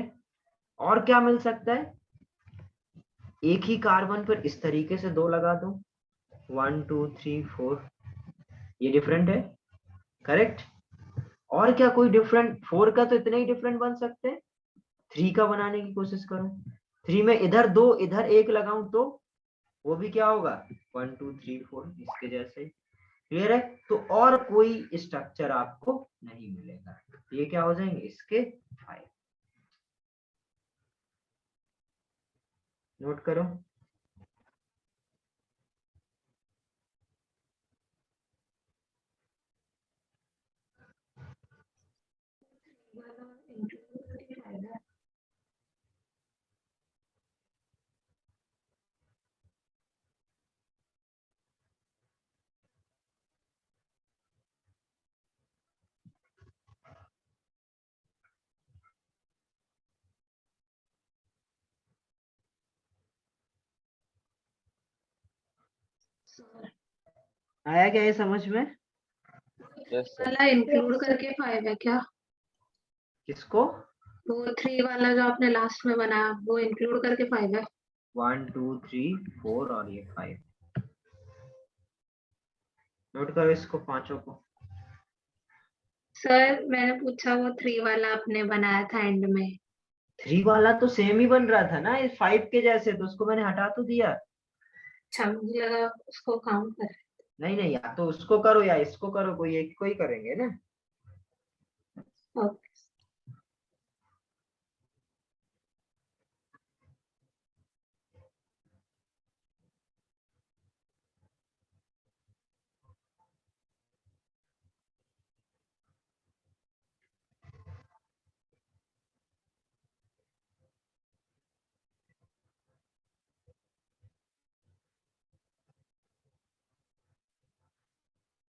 और क्या मिल सकता है, एक ही कार्बन पर इस तरीके से 2 लगा दूं, 1 2 3 4, ये डिफरेंट है। करेक्ट। और क्या कोई डिफरेंट, 4 का तो इतने ही डिफरेंट बन सकते हैं। 3 का बनाने की कोशिश करो, 3 में इधर 2 इधर 1 लगाऊं तो वो भी क्या होगा? 1 2 3 4 इसके जैसे ही। क्लियर है? तो और कोई स्ट्रक्चर आपको नहीं मिलेगा। ये क्या हो जाएंगे इसके 5। नोट करो। वाला include करके फायदा है। सर आया क्या ये समझ में? Yes sir. वाला इंक्लूड करके 5 है क्या? किसको? वो 3 वाला जो आपने लास्ट में बनाया वो इंक्लूड करके 5 है। 1 2 3 4 और ये 5। नोट करो इसको पांचों को। सर मैंने पूछा वो 3 वाला आपने बनाया था एंड में। 3 वाला तो सेम ही बन रहा था ना इस 5 के जैसे, तो उसको मैंने हटा तो दिया। अच्छा मुझे लगा उसको काउंट कर। नहीं नहीं, या तो उसको करो या इसको करो, कोई एक को ही करेंगे ना। ओके।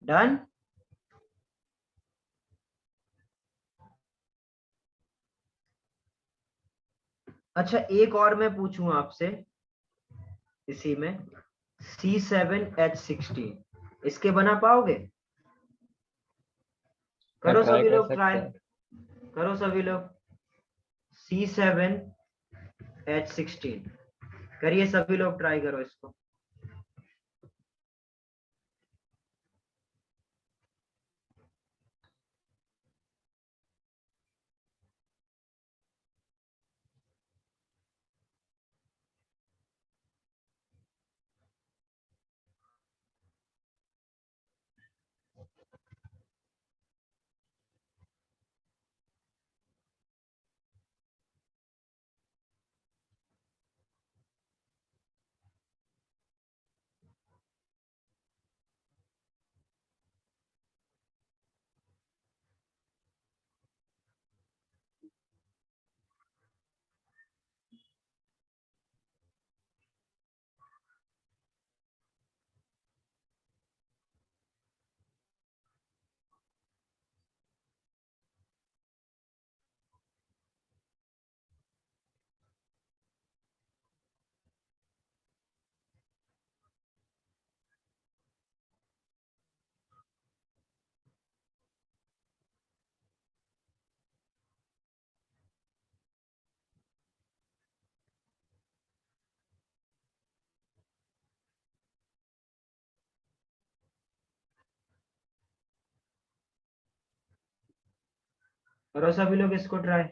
डन। अच्छा एक और मैं पूछूं आपसे इसी में, C7H16 इसके बना पाओगे? करो ट्राई सभी कर लोग सकते ट्राई, हैं। करो सभी लोग। C7H16 करिए, सभी लोग ट्राई करो इसको। करो सभी लोग इसको ट्राई।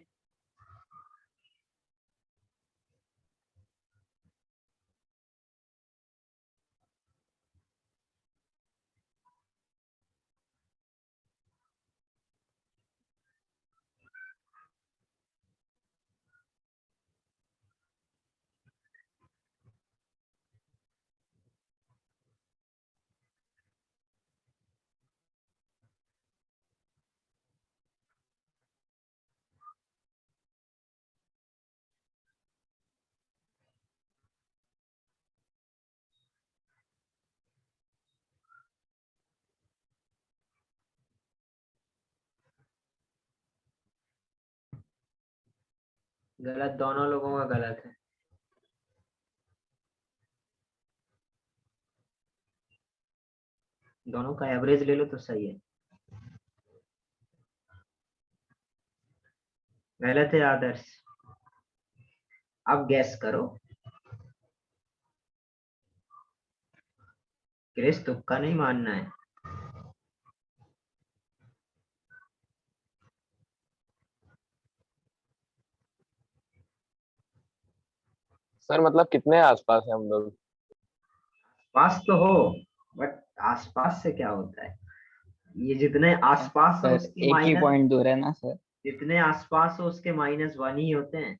गलत, दोनों लोगों का गलत है। दोनों का एवरेज ले लो तो सही है। गलत है आदर्श। अब गैस करो। क्रिस, तुक्का नहीं मानना है। सर मतलब कितने आसपास है हम लोग? पास तो हो, बट आसपास से क्या होता है? ये जितने आसपास हो सर उसके एक ही माइनस, पॉइंट दूर है ना सर। जितने आसपास हो उसके -1 ही होते हैं।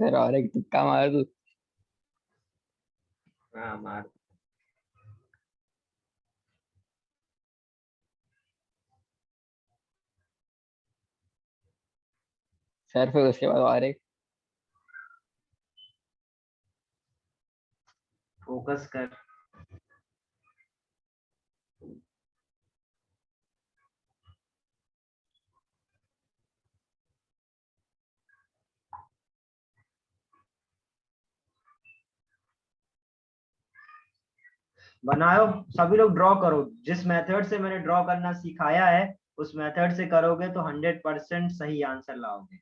सर और एक तुक्का मार दूं? हाँ मार। सर फिर उसके बाद और एक। फोकस कर। बनाओ, सभी लोग ड्रॉ करो। जिस मेथड से मैंने ड्रॉ करना सिखाया है उस मेथड से करोगे तो 100% सही आंसर लाओगे।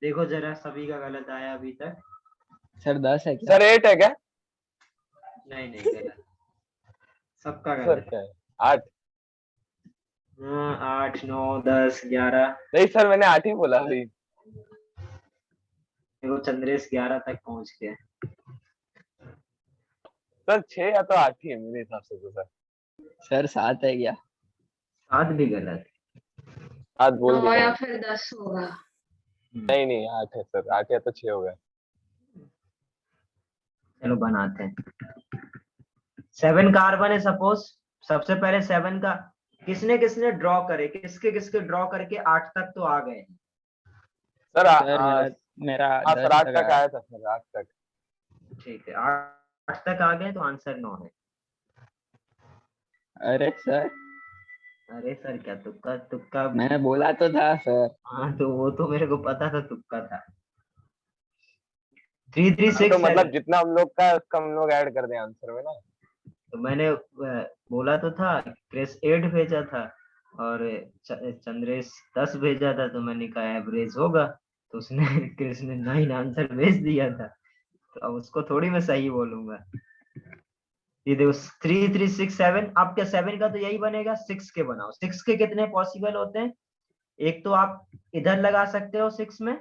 देखो जरा, सभी का गलत आया अभी तक। सर 10 है क्या? सर 8 है क्या? नहीं नहीं, गलत। सबका सर गलत। क्या है? 8? हाँ, 8, 9, 10, 11। नहीं सर, मैंने 8 ही बोला अभी। देखो चंद्रेश 11 तक पहुंच गया। सर 6 या तो 8 ही है मेरे हिसाब से तो सर। सर 7 है क्या? 7 भी गलत। 8 बोल 9 दिया या मैंने। फिर 10 होगा। नहीं नहीं, 8 है सर, 8 या तो 6 होगा। चलो बनाते हैं। 7 कार्बन है सपोज। सबसे पहले 7 का किसने किसने ड्रॉ करे, किसके किसके ड्रॉ करके 8 तक तो आ गए। सर सर मेरा मेरा हाँ सर, 10 8 तक तक आया। आया था सर, 8 तक। ठीक है, 8 तक आ गए तो आंसर 9 है। अरे सर अरे सर क्या, तुक्का तुक्का। मैंने बोला तो था सर। हाँ तो वो तो मेरे को पता था, तुक्का था। 3, 3, हाँ, तो 6, मतलब 7। जितना हम लोग का है उसका हम लोग ऐड कर दें आंसर में ना। तो मैंने बोला तो था। क्रिस 8 भेजा था और चंद्रेश 10 भेजा था, तो मैंने कहा एवरेज होगा। तो उसने क्रिस ने 9 आंसर भेज दिया था, तो अब उसको थोड़ी मैं सही बोलूंगा। ये देखो 3, 3, 6, 7। आपका 7 का तो यही बनेगा। 6 के बनाओ। 6 के कितने पॉसिबल होते हैं? एक तो आप इधर लगा सकते हो 6 में।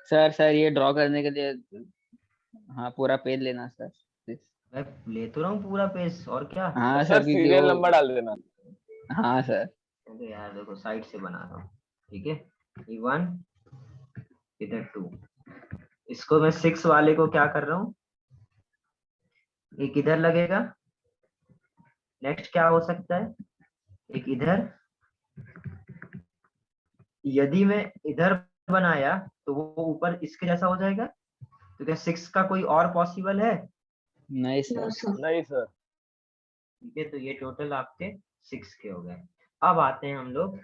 सर ये ड्रॉ करने के लिए हाँ पूरा पेज लेना सर please। मैं ले तो रहा हूँ पूरा पेज, और क्या। हाँ सर सर क्योंकि सीरियल वो। नंबर डाल देना। हाँ सर। अरे यार देखो, साइड से बना रहा हूँ। ठीक है, ये 1, इधर 2। इसको मैं 6 वाले को क्या कर रहा हूँ, एक इधर लगेगा। नेक्स्ट क्या हो सकता है, एक इधर। यदि मैं इधर बनाया तो वो ऊपर इसके जैसा हो जाएगा। तो क्या 6 का कोई और पॉसिबल है? नहीं नो सर। सर। नहीं सर। ठीक है, तो ये टोटल आपके 6 के हो गए। अब आते हैं हम लोग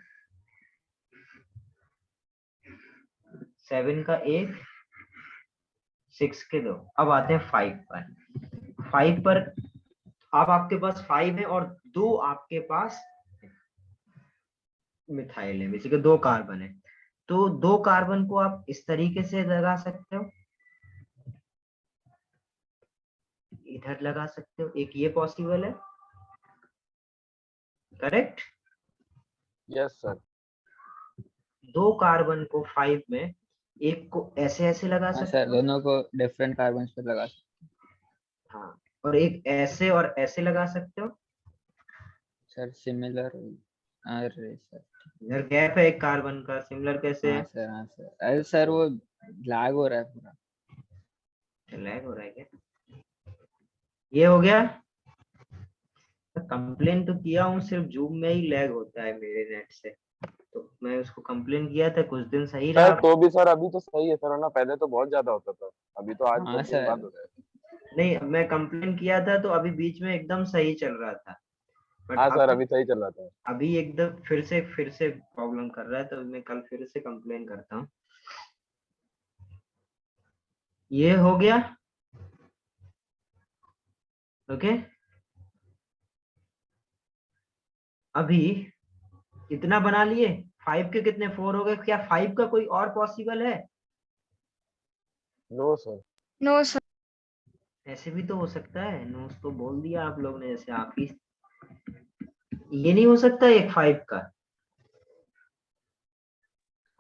7 का एक, 6 के 2। अब आते हैं 5 पर। 5 पर अब आपके पास 5 है और 2 आपके पास मिथाइल है, बेसिकली 2 कार्बन है। तो 2 कार्बन को आप इस तरीके से लगा सकते हो, इधर लगा सकते हो। एक ये पॉसिबल है, करेक्ट। Yes sir. 2 कार्बन को 5 में, एक को ऐसे ऐसे लगा हाँ सर सकते हो। दोनों को डिफरेंट कार्बन पे लगा हाँ, और एक ऐसे और ऐसे लगा सकते हो। Sir similar. अरे सर। इधर गैप है एक कार्बन का, सिमिलर कैसे हाँ है? सर हाँ सर अरे सर वो लैग हो रहा है पूरा। लैग हो रहा है क्या? ये हो गया। कंप्लेन तो किया हूँ, सिर्फ जूम में ही लैग होता है मेरे नेट से, तो मैं उसको कंप्लेन किया था, कुछ दिन सही सर रहा। तो भी सर अभी तो सही है सर, ना पहले तो बहुत ज्यादा होता था, अभी तो आज हाँ बहुत दिन बाद सर, हो रहा है। नहीं, मैं कंप्लेन किया था तो अभी बीच में एकदम सही चल रहा था, बट हाँ सर अब अभी सही चल रहा था। अभी एकदम फिर से प्रॉब्लम कर रहा है, तो मैं कल फिर से कंप्लेन करता हूँ। ये हो गया। ओके, अभी कितना बना लिए? 5 के कितने 4 हो गए? क्या 5 का कोई और पॉसिबल है? No sir. No sir. ऐसे भी तो हो सकता है। नो तो बोल दिया आप लोग ने, जैसे आप ही। ये नहीं हो सकता एक 5 का?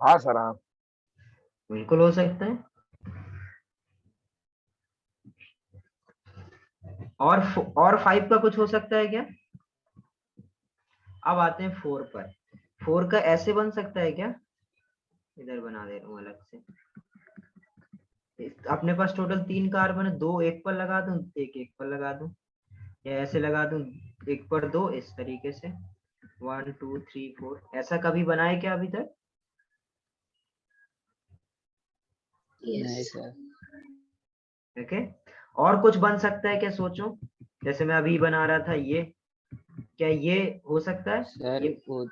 हाँ सर हाँ। बिल्कुल हो सकता है। और 5 का कुछ हो सकता है क्या? अब आते हैं 4 पर। 4 का ऐसे बन सकता है क्या? इधर बना दे रहा हूँ अलग से। अपने पास टोटल 3 कार्बन है, 2 एक पर लगा दूं, एक पर लगा दूं, या ऐसे लगा दूं, एक पर 2, इस तरीके से 1 2 3 4। ऐसा कभी बनाए क्या अभी तक? नहीं यस। सर। ओके, और कुछ बन सकता है क्या? सोचो, जैसे मैं अभी बना रहा था ये, क्या ये हो सकता है? सर ये वो,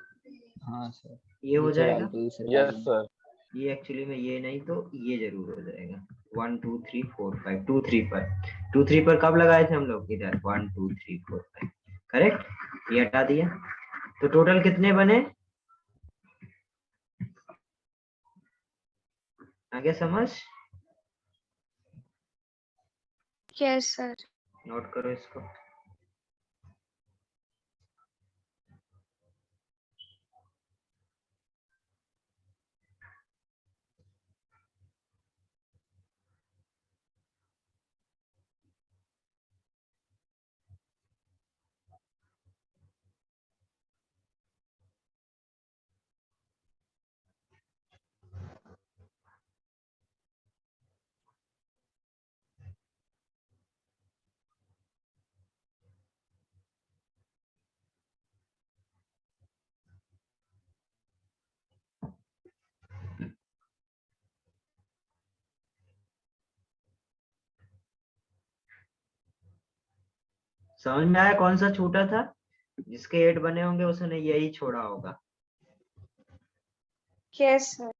हाँ सर, ये हो नीचे डाल जाएगा। दो दूसरे यस कॉलम में। सर। ये एक्चुअली में ये नहीं तो ये जरूर हो जाएगा। 1 2 3 4 5 2 3 पर, 2 3 पर कब लगाए थे हम लोग? इधर 1 2 3 4 5। करेक्ट, ये हटा दिया। तो टोटल कितने बने? आगे समझ? Yes sir. नोट करो इसको। समझ में आया कौन सा छूटा था? जिसके 8 बने होंगे उसने यही छोड़ा होगा। Yes sir.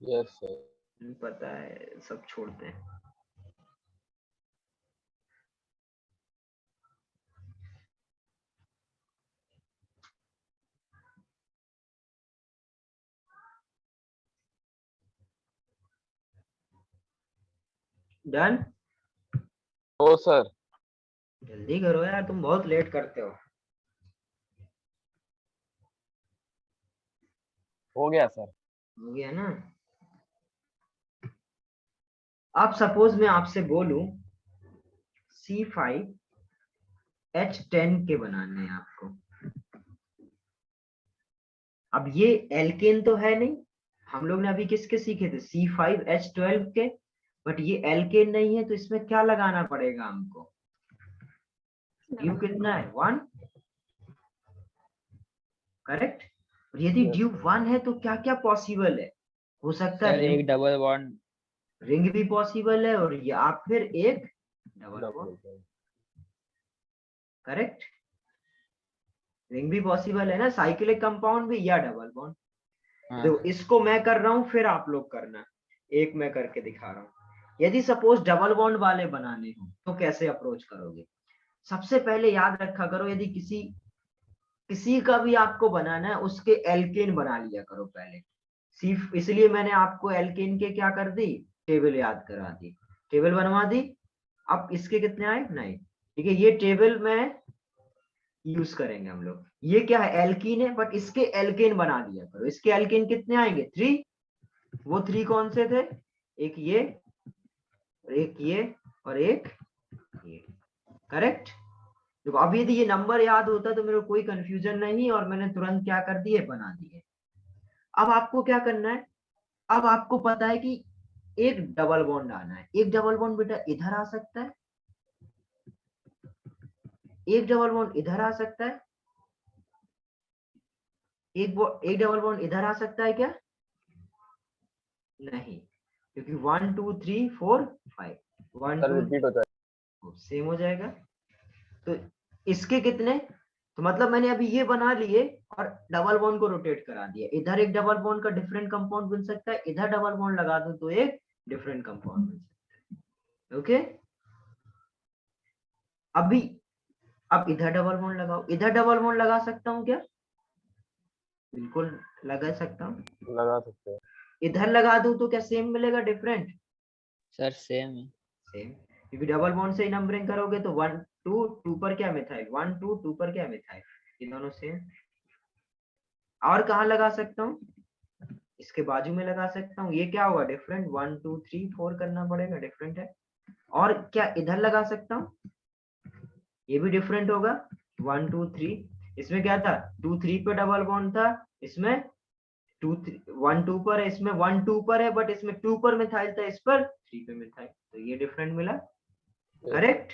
Yes sir. पता है, सब छोड़ते हैं। डन। ओ सर। जल्दी करो यार, तुम बहुत लेट करते हो। हो गया सर। हो गया ना? अब सपोज मैं आपसे बोलूं C5H10 के बनाने हैं आपको। अब ये एल्केन तो है नहीं, हम लोग ने अभी किसके सीखे थे? C5H12 के। बट ये एल्केन नहीं है, तो इसमें क्या लगाना पड़ेगा हमको? ड्यू कितना है? 1। करेक्ट। और यदि यस ड्यू 1 है तो क्या क्या पॉसिबल है? हो सकता है सर एक डबल बॉन्ड। रिंग भी पॉसिबल है, और या फिर एक double bond. Double. Correct, ring भी पॉसिबल है ना, साइक्लिक कंपाउंड भी या डबल बॉन्ड। हाँ तो इसको मैं कर रहा हूं, फिर आप लोग करना। एक मैं करके दिखा रहा हूं। यदि सपोज डबल बॉन्ड वाले बनाने हो तो कैसे अप्रोच करोगे? सबसे पहले याद रखा करो, यदि किसी किसी का भी आपको बनाना है, उसके एल्केन बना लिया करो पहले। सिर्फ इसलिए मैंने आपको एल्केन के क्या कर दी, टेबल याद करा दी, टेबल बनवा दी। अब इसके कितने आए? 9। ठीक है, ये टेबल में यूज करेंगे हम लोग। ये क्या है? एल्कीन है, बट इसके एल्केन बना दिया करो। इसके एल्केन कितने आएंगे? 3। वो 3 कौन से थे? एक ये, एक ये, और एक ये। करेक्ट। देखो, अब यदि ये नंबर याद होता तो मेरे को कोई कंफ्यूजन नहीं, और मैंने तुरंत क्या कर दिए, बना दिए। अब आपको क्या करना है? अब आपको पता है कि एक डबल बॉन्ड आना है। एक डबल बॉन्ड बेटा इधर आ सकता है, एक डबल बॉन्ड इधर आ सकता है, एक डबल बॉन्ड इधर आ सकता है क्या? नहीं, क्योंकि 1 2 3 4 5 1 सर 2 रिपीट हो जाए। सेम हो जाएगा। तो इसके कितने, तो मतलब मैंने अभी ये बना लिए और डबल बॉन्ड को रोटेट करा दिया। इधर एक डबल बॉन्ड का डिफरेंट कंपाउंड बन सकता है, इधर डबल बॉन्ड लगा दूं तो एक डिफरेंट कंपाउंड बन सकता है। ओके, अभी अब इधर डबल बॉन्ड लगाओ। इधर डबल बॉन्ड लगा सकता हूँ क्या? बिल्कुल लगा सकता हूँ। लगा सकते हैं। इधर लगा दूं तो क्या सेम मिलेगा डिफरेंट? सर सेम है। सेम, क्योंकि डबल बॉन्ड से ही नंबरिंग करोगे तो 1 2 2 पर क्या मिथाइल, 1 2 2 पर क्या मिथाइल, ये दोनों सेम। और कहाँ लगा सकता हूँ? इसके बाजू में लगा सकता हूँ। ये क्या होगा डिफरेंट, 1 2 3 4 करना पड़ेगा, डिफरेंट है। और क्या इधर लगा सकता हूँ? ये भी डिफरेंट होगा, 1 2 3। इसमें क्या था, 2 3 पे डबल बॉन्ड था, इसमें 2 1 2 पर है, इसमें 1 2 पर है, बट इसमें 2 पर मिथाइल था, इस पर 3 पे मिथाइल, तो ये डिफरेंट मिला। करेक्ट।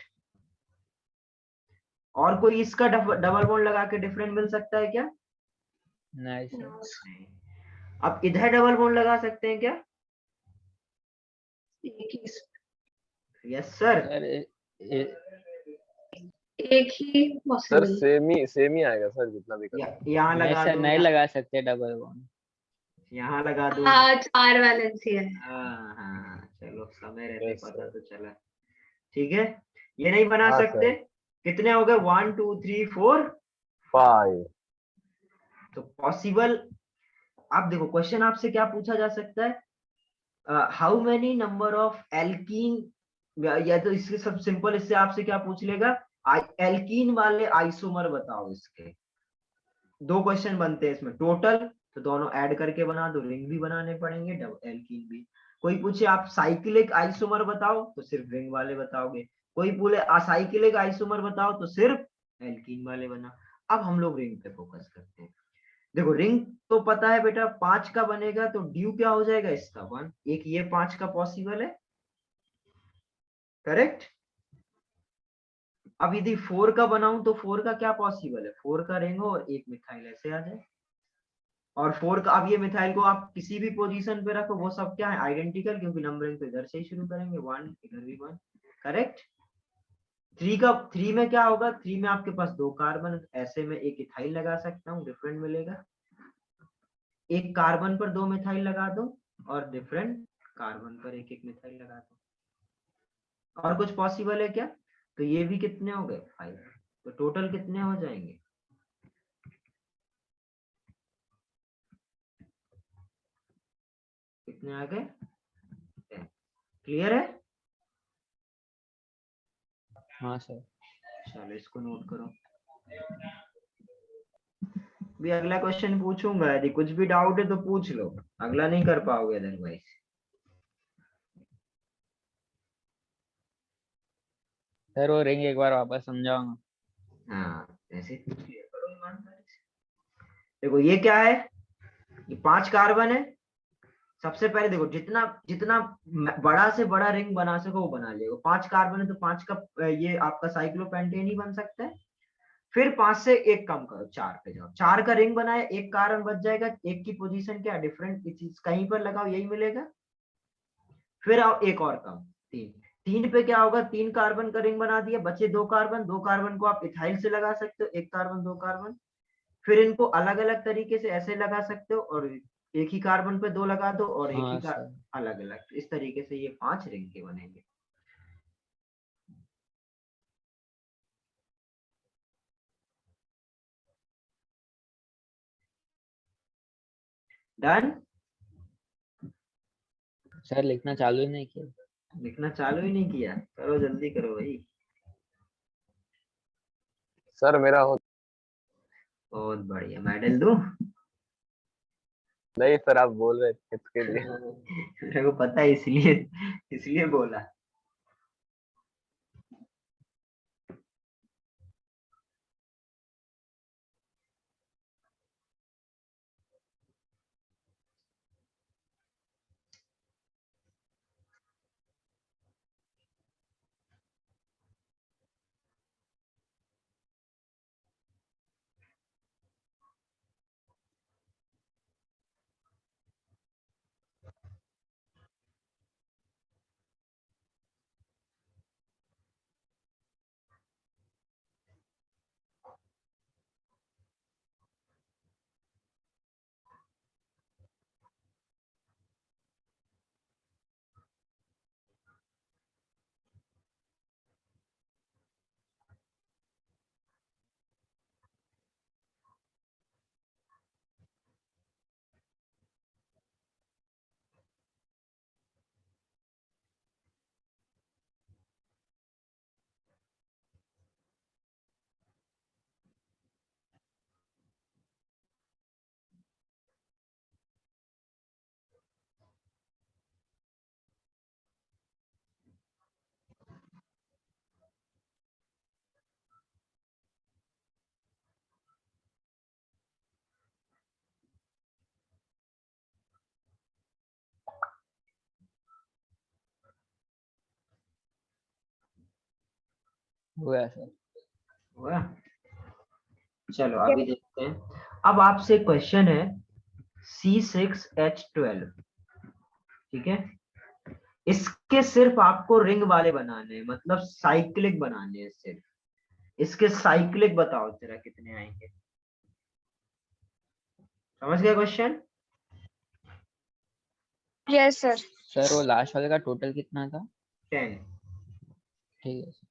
और कोई इसका डबल बॉन्ड लगा के डिफरेंट मिल सकता है क्या? नहीं सर। No, नहीं। अब इधर डबल बॉन्ड लगा सकते हैं क्या? एक ही यस सर। सर एक ही सर पॉसिबल। सेम ही आएगा सर, जितना भी करो। यहाँ नहीं लगा सर, दो, नहीं लगा सकते डबल बॉन्ड। यहाँ लगा दो। हाँ 4 वैलेंसी है। हाँ हाँ, चलो समय रहते यस पता सर। तो चला। ठीक है, ये नहीं बना हाँ सकते। सर। कितने हो गए, 1 2 3 4 5। तो पॉसिबल। आप देखो क्वेश्चन आपसे क्या पूछा जा सकता है, how many number of alkene, या तो इसके सब सिंपल, इससे आपसे क्या पूछ लेगा, एल्कीन वाले आइसोमर बताओ। इसके दो क्वेश्चन बनते हैं इसमें टोटल, तो दोनों ऐड करके बना दो, रिंग भी बनाने पड़ेंगे, डबल एल्कीन भी। कोई पूछे आप साइक्लिक आइसोमर बताओ, तो सिर्फ रिंग वाले बताओगे। कोई बोले असाइक्लिक आइसोमर बताओ, तो सिर्फ एल्कीन वाले बना। अब हम लोग रिंग पे फोकस करते हैं। देखो रिंग तो पता है बेटा 5 का बनेगा, तो ड्यू क्या हो जाएगा इसका 1, एक ये 5 का पॉसिबल है। करेक्ट। अब यदि 4 का बनाऊं तो 4 का क्या पॉसिबल है, 4 का रिंग हो और एक मिथाइल ऐसे आ जाए। और 4 का, अब ये मिथाइल को आप किसी भी पोजीशन पे रखो, वो सब क्या है आइडेंटिकल, क्योंकि नंबरिंग तो इधर से ही शुरू करेंगे, 1 इधर भी 1। करेक्ट। 3 में क्या होगा, 3 में आपके पास 2 कार्बन, ऐसे में एक इथाइल लगा सकता हूँ, डिफरेंट मिलेगा। एक कार्बन पर 2 मिथाइल लगा दो और डिफरेंट कार्बन पर एक एक मिथाइल लगा दो। और कुछ पॉसिबल है क्या? तो ये भी कितने हो गए 5, तो टोटल कितने हो जाएंगे, कितने आ गए 10। क्लियर है? हाँ सर। चलो इसको नोट करो। भी अगला क्वेश्चन पूछूंगा, यदि कुछ भी डाउट है तो पूछ लो, अगला नहीं कर पाओगे अदरवाइज। सर वो रिंग एक बार वापस समझाऊंगा। हाँ ऐसे क्लियर करो ईमानदारी से। देखो ये क्या है, ये 5 कार्बन है। सबसे पहले देखो जितना जितना बड़ा से बड़ा रिंग बना सको वो बना लियो। 5 कार्बन है तो 5 का ये आपका साइक्लोपेंटेन ही बन सकता है। फिर 5 से एक कम करो, 4 पे जाओ, 4 का रिंग बनाया, एक कार्बन बच जाएगा, एक की पोजीशन क्या डिफरेंट चीज कहीं पर लगाओ यही मिलेगा। फिर आओ एक और कम, 3। 3 पे क्या होगा, 3 कार्बन का रिंग बना दिया, बचे 2 कार्बन, 2 कार्बन को आप इथाइल से लगा सकते हो, एक कार्बन 2 कार्बन। फिर इनको अलग अलग तरीके से ऐसे लगा सकते हो, और एक ही कार्बन पे 2 लगा दो और एक ही हाँ सर। अलग अलग, इस तरीके से ये 5 रिंग के बनेंगे। डन। सर लिखना चालू ही नहीं किया। लिखना चालू ही नहीं किया, करो जल्दी करो भाई। सर मेरा हो। बहुत बढ़िया, मेडल दूं? नहीं सर, आप बोल रहे थे इसके लिए। मेरे को पता है, इसलिए इसलिए बोला। हुआ सर। हुआ। चलो अभी देखते हैं। अब आपसे क्वेश्चन है C6H12, ठीक है। इसके सिर्फ आपको रिंग वाले बनाने हैं, मतलब साइक्लिक बनाने हैं सिर्फ। इसके साइक्लिक बताओ जरा कितने आएंगे। समझ गया क्वेश्चन? Yes sir. सर वो लास्ट वाले का टोटल कितना था? 10। ठीक है सर।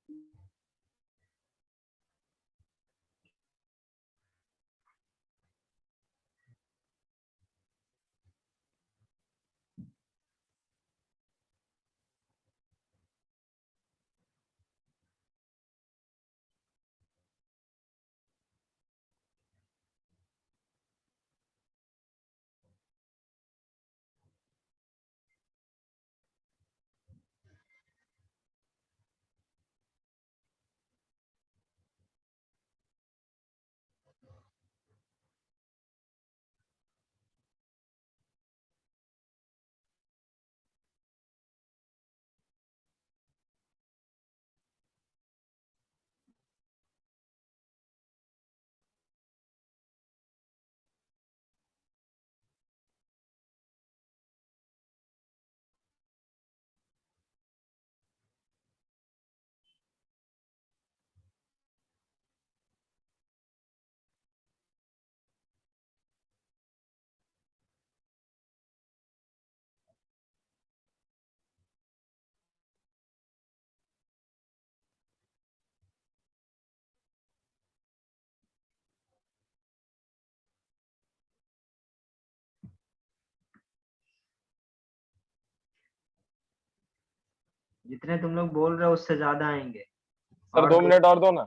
जितने तुम लोग बोल रहे हो उससे ज्यादा आएंगे। सर और 2 मिनट और दो ना।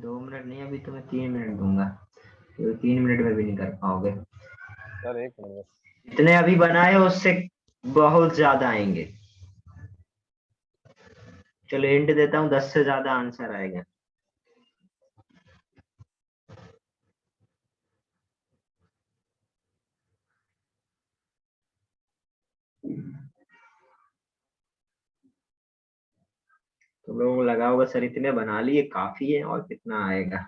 2 मिनट नहीं, अभी तुम्हें 3 मिनट दूंगा, तो 3 मिनट में भी नहीं कर पाओगे। सर 1 मिनट बस। जितने अभी बनाए हो उससे बहुत ज्यादा आएंगे। चलो हिंट देता हूँ, 10 से ज्यादा आंसर आएगा। तुम लोगों को लगा होगा सर इतने बना लिए काफी है, और कितना आएगा।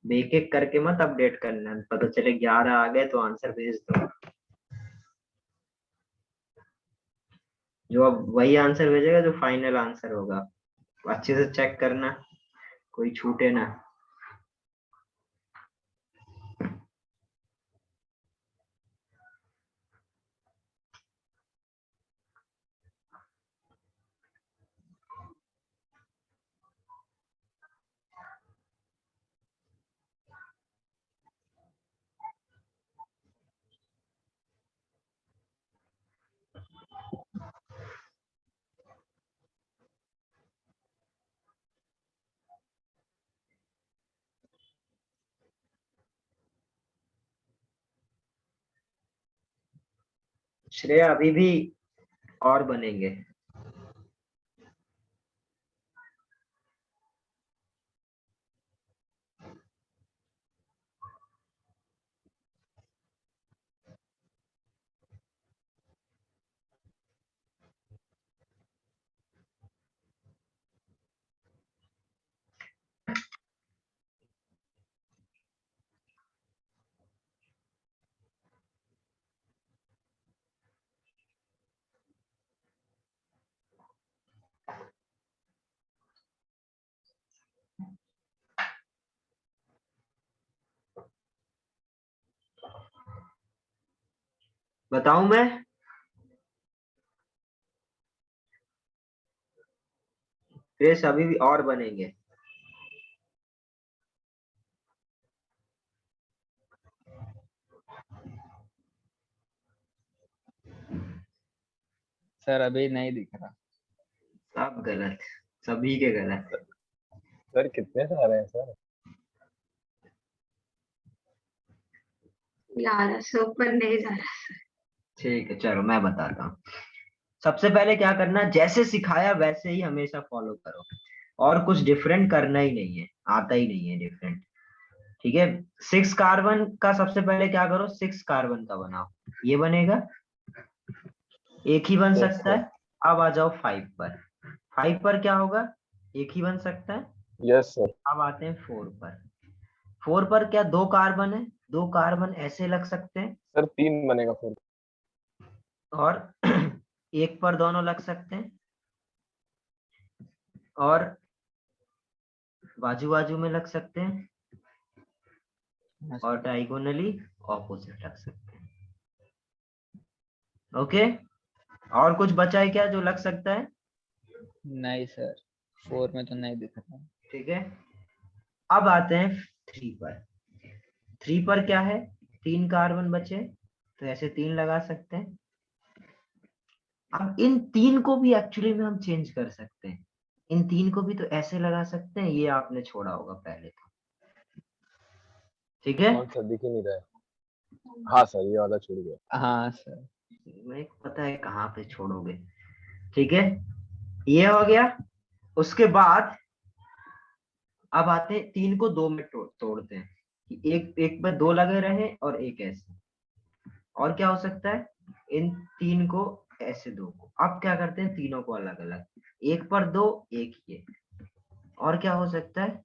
एक एक करके मत अपडेट करना, पता चले 11 आ गए तो आंसर भेज दो। जो अब वही आंसर भेजेगा जो फाइनल आंसर होगा। अच्छे से चेक करना, कोई छूटे ना। श्रेया अभी भी और बनेंगे। बताऊं मैं? क्रेश अभी भी और बनेंगे। सर अभी नहीं दिख रहा। सब गलत, सभी के गलत। सर कितने सारे हैं सर? 11 से ऊपर नहीं जा रहा। ठीक है चलो मैं बताता हूँ। सबसे पहले क्या करना, जैसे सिखाया वैसे ही हमेशा फॉलो करो, और कुछ डिफरेंट करना ही नहीं है, आता ही नहीं है डिफरेंट। ठीक है, 6 कार्बन का सबसे पहले क्या करो, 6 कार्बन का बनाओ, ये बनेगा, एक ही बन Yes, सकता है। अब आ जाओ 5 पर, 5 पर क्या होगा, एक ही बन सकता है। Yes sir. अब आते हैं 4 पर, 4 पर क्या 2 कार्बन है, 2 कार्बन ऐसे लग सकते हैं, सर 3 बनेगा फिर। और एक पर दोनों लग सकते हैं, और बाजू बाजू में लग सकते हैं, हाँ और सर। डायगोनली ऑपोजिट लग सकते हैं। ओके, और कुछ बचा है क्या जो लग सकता है? नहीं सर, 4 में तो नहीं दिख रहा। ठीक है, अब आते हैं 3 पर, 3 पर क्या है, 3 कार्बन बचे, तो ऐसे 3 लगा सकते हैं। अब इन 3 को भी एक्चुअली में हम चेंज कर सकते हैं, इन 3 को भी तो ऐसे लगा सकते हैं, ये आपने छोड़ा होगा पहले तो, ठीक है। कौन सा दिख ही नहीं रहा है। हाँ सर, ये वाला छूट गया। हाँ सर। मेरे को पता है कहाँ पे छोड़ोगे, ठीक है, ये हो गया। उसके बाद अब आते हैं 3 को 2 में तोड़ते हैं, कि एक एक में 2 लगे रहे और एक ऐसे, और क्या हो सकता है, इन 3 को ऐसे 2 को, अब क्या करते हैं तीनों को अलग अलग, एक पर 2, एक ये, और क्या हो सकता है,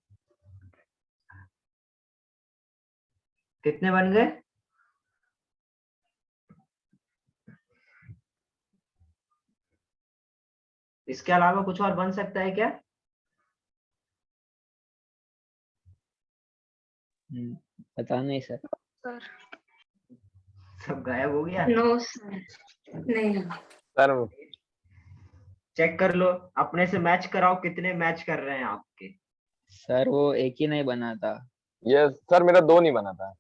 कितने बन गए, इसके अलावा कुछ और बन सकता है क्या? पता नहीं सर। सर सब गायब हो गया। नो सर, नहीं। सर चेक कर लो, अपने से मैच कराओ, कितने मैच कर रहे हैं आपके। सर वो एक ही नहीं बना था। ये सर मेरा 2 नहीं बना था।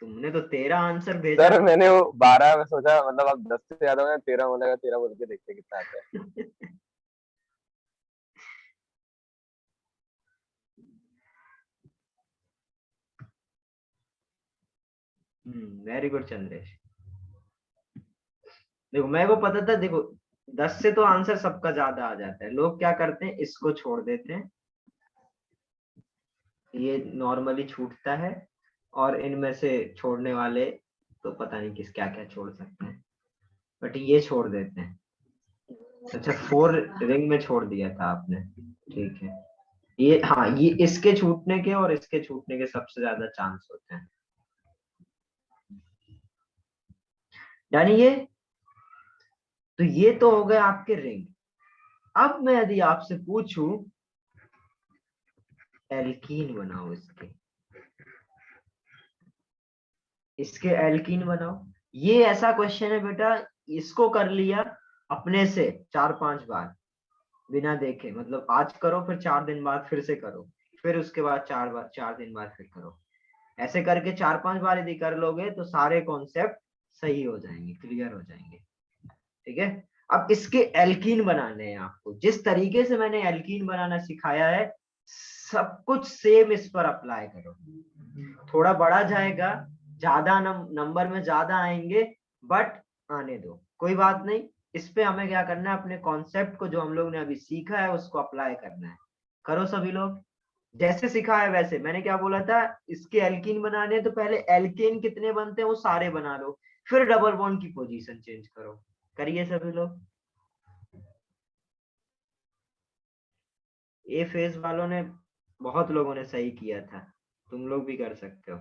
तुमने तो 13 आंसर भेजा सर था। मैंने वो 12 में सोचा, मतलब अब 10 से ज्यादा में 13 बोलेगा, 13 बोल के देखते कितना आता है। Very good Chandresh. देखो मेरे को पता था, देखो 10 से तो आंसर सबका ज्यादा आ जाता है, लोग क्या करते हैं इसको छोड़ देते हैं, ये नॉर्मली छूटता है, और इनमें से छोड़ने वाले तो पता नहीं किस क्या क्या छोड़ सकते हैं, बट ये छोड़ देते हैं। अच्छा 4 रिंग में छोड़ दिया था आपने, ठीक है, ये हाँ, ये इसके छूटने के और इसके छूटने के सबसे ज्यादा चांस होते हैं, यानी ये, तो ये तो हो गए आपके रिंग। अब मैं यदि आपसे पूछूं एल्कीन बनाओ, इसके एल्कीन बनाओ, ये ऐसा क्वेश्चन है बेटा, इसको कर लिया अपने से 4-5 बार बिना देखे, मतलब आज करो फिर 4 दिन बाद फिर से करो, फिर उसके बाद 4 दिन बाद फिर करो, ऐसे करके 4-5 बार यदि कर लोगे तो सारे कॉन्सेप्ट सही हो जाएंगे, क्लियर हो जाएंगे, ठीक है। अब इसके एल्कीन बनाने हैं आपको, जिस तरीके से मैंने एल्कीन बनाना सिखाया है सब कुछ सेम इस पर अप्लाई करो, थोड़ा बढ़ा जाएगा, ज्यादा नंबर में ज्यादा आएंगे, बट आने दो, कोई बात नहीं। इस पे हमें क्या करना है, अपने कॉन्सेप्ट को जो हम लोग ने अभी सीखा है उसको अप्लाई करना है। करो सभी लोग, जैसे सिखा है वैसे। मैंने क्या बोला था, इसके एल्कीन बनाने तो पहले एल्केन कितने बनते हैं वो सारे बना लो, फिर डबल बॉन्ड की पोजीशन चेंज करो। करिए सभी लोग। ए फेज वालों ने, बहुत लोगों ने सही किया था, तुम लोग भी कर सकते हो।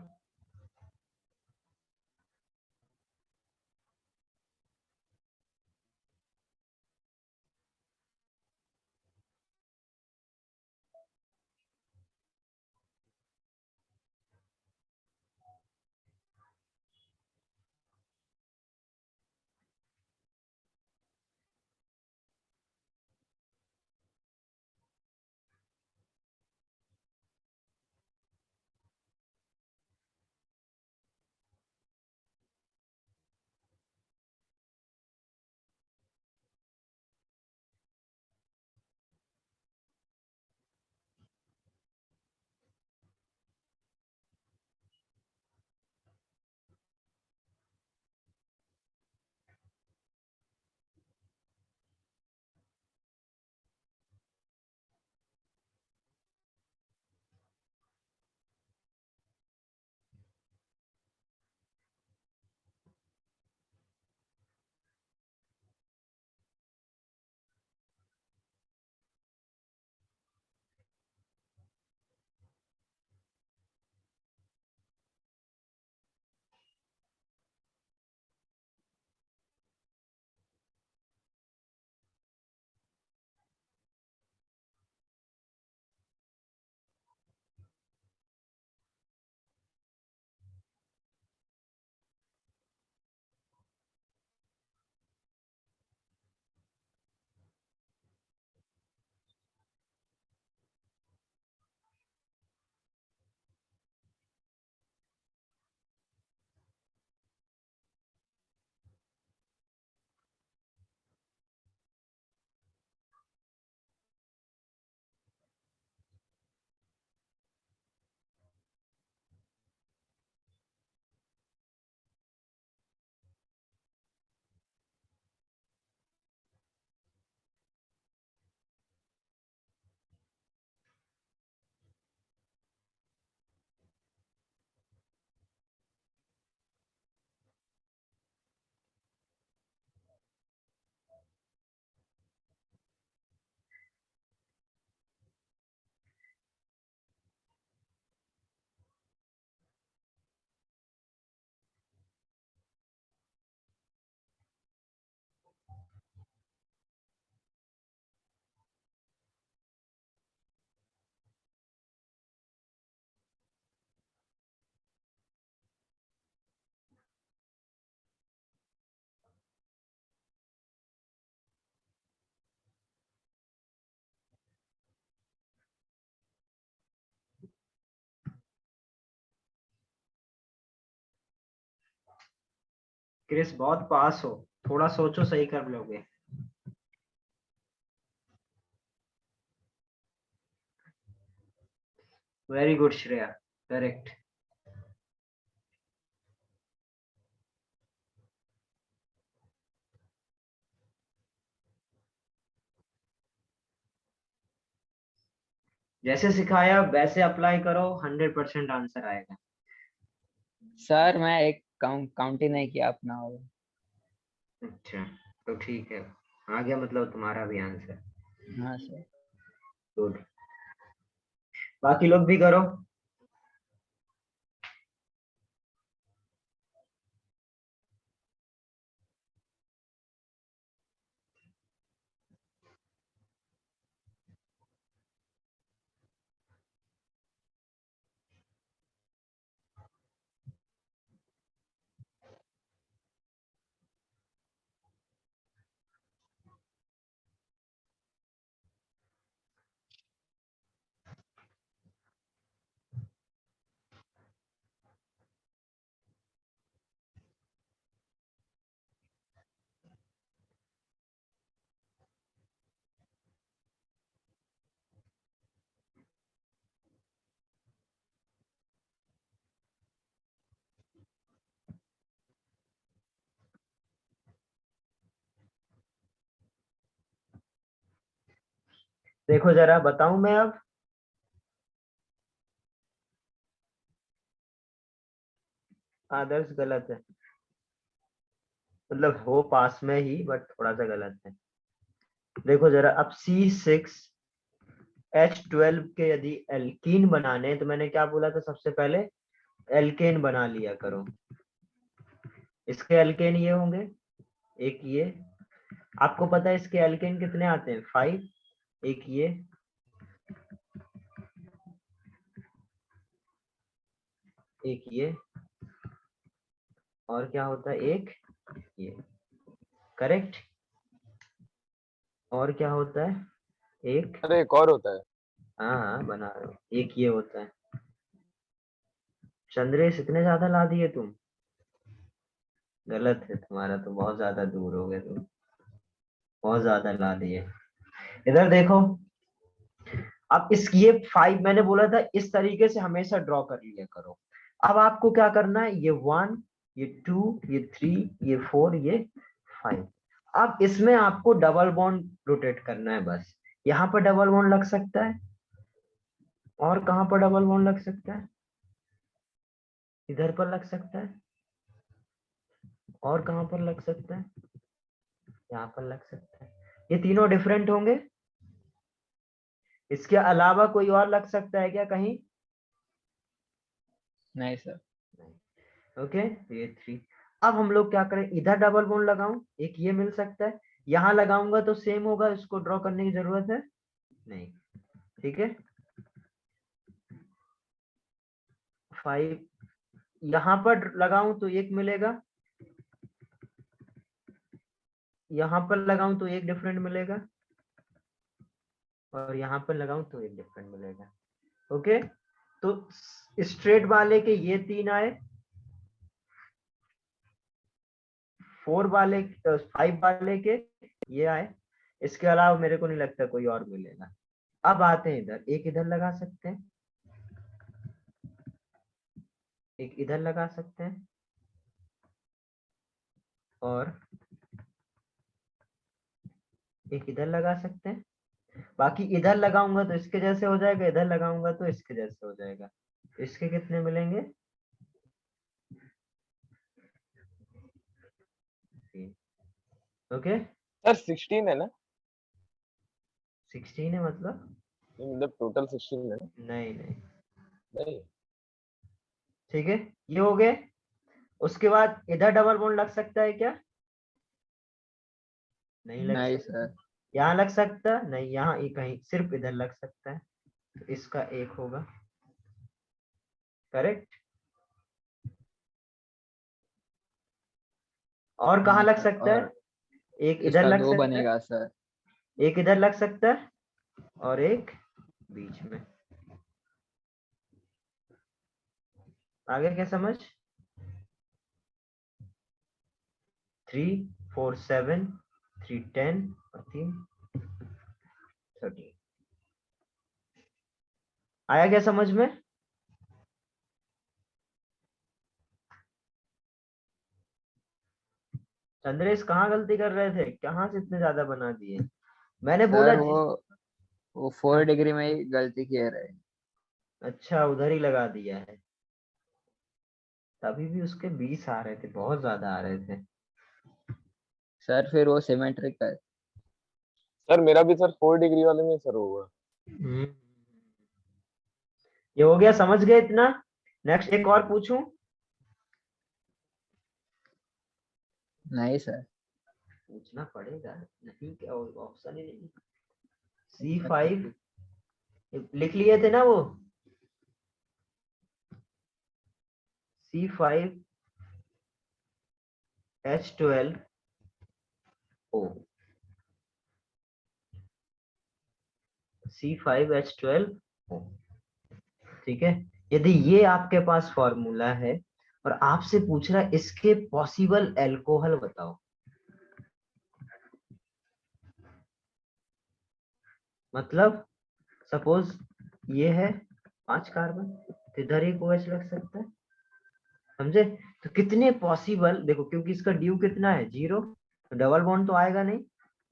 क्रिस बहुत पास हो, थोड़ा सोचो, सही कर लोगे। Very good Shreya, correct. जैसे सिखाया वैसे अप्लाई करो, 100% आंसर आएगा। सर मैं एक काउंट ही नहीं किया अपना होगा। अच्छा, तो ठीक है, आ गया मतलब तुम्हारा भी आंसर। हाँ सर। गुड, बाकी लोग भी करो। देखो जरा, बताऊं मैं अब? आदर्श गलत है, मतलब हो पास में ही, बट थोड़ा सा गलत है। देखो जरा, अब C6H12 के यदि एल्कीन बनाने हैं, तो मैंने क्या बोला था सबसे पहले? एल्केन बना लिया करो। इसके एल्केन ये होंगे, एक ये, आपको पता है इसके एल्केन कितने आते हैं? 5। एक ये, एक ये, और क्या होता है? एक ये, करेक्ट। और क्या होता है? एक, अरे एक और होता है। हाँ हाँ बना रहे हो, एक ये होता है। चंद्रेश, इतने ज्यादा ला दिए तुम? गलत है तुम्हारा, तो बहुत ज्यादा दूर हो गए तुम, बहुत ज्यादा ला दिए। इधर देखो, अब इस ये 5 मैंने बोला था इस तरीके से हमेशा ड्रॉ कर लिया करो। अब आपको क्या करना है? ये 1, ये 2, ये 3, ये 4, ये 5। अब इसमें आपको डबल बॉन्ड रोटेट करना है बस। यहाँ पर डबल बॉन्ड लग सकता है, और कहाँ पर डबल बॉन्ड लग सकता है? इधर पर लग सकता है, और कहाँ पर लग सकता है? यहाँ पर लग सकता है। ये तीनों डिफरेंट होंगे, इसके अलावा कोई और लग सकता है क्या कहीं? नहीं सर। ओके, ये 3। अब हम लोग क्या करें? इधर डबल बॉन्ड लगाऊं, एक ये मिल सकता है। यहाँ लगाऊंगा तो सेम होगा, इसको ड्रॉ करने की जरूरत है नहीं। ठीक है, 5 यहाँ पर लगाऊं तो एक मिलेगा, यहाँ पर लगाऊं तो एक डिफरेंट मिलेगा, और यहाँ पर लगाऊं तो एक डिफरेंट मिलेगा। ओके, तो स्ट्रेट वाले के ये 3 आए, 4 वाले 5 वाले के ये आए, इसके अलावा मेरे को नहीं लगता कोई और मिलेगा। अब आते हैं इधर, एक इधर लगा सकते हैं, एक इधर लगा सकते हैं, और एक इधर लगा सकते हैं। बाकी इधर लगाऊंगा तो इसके जैसे हो जाएगा, इधर लगाऊंगा तो इसके जैसे हो जाएगा। इसके कितने मिलेंगे? 3। ओके, सर 16 है ना? 16 है मतलब? नहीं, मतलब टोटल 16 है ना? नहीं नहीं, नहीं। ठीक है, ये हो गए। उसके बाद इधर डबल बॉन्ड लग सकता है क्या? नहीं लग नहीं सकता। सर। यहाँ लग सकता नहीं, यहाँ कहीं सिर्फ इधर लग सकता है, तो इसका एक होगा, करेक्ट। और कहाँ हाँ लग सर, सकता है? और एक इधर इसका लग 2 सकता है, बनेगा सर। एक इधर लग सकता है, और एक बीच में। आगे क्या समझ? 3 4 7 3 10 और 3 13। आया क्या समझ में? चंद्रेश कहाँ गलती कर रहे थे? कहाँ से इतने ज्यादा बना दिए? मैंने बोला सर वो 4 डिग्री में ही गलती किया रहे। अच्छा, उधर ही लगा दिया है। तभी भी उसके 20 आ रहे थे, बहुत ज्यादा आ रहे थे। सर फिर वो सिमेट्रिकल। सर मेरा भी सर 4 डिग्री वाले में सर होगा। ये हो गया, समझ गए इतना? नेक्स्ट एक और पूछूं? नहीं सर। पूछना पड़ेगा, नहीं क्या ऑप्शन ही नहीं। C5 लिख लिए थे ना वो? C5H12O, C5H12O, ठीक है। यदि ये आपके पास फॉर्मूला है और आपसे पूछ रहा है इसके पॉसिबल एल्कोहल बताओ, मतलब सपोज ये है 5 कार्बन, तो इधर एक OH लग सकता है, समझे? तो कितने पॉसिबल, देखो क्योंकि इसका ड्यू कितना है 0, तो डबल बॉन्ड तो आएगा नहीं,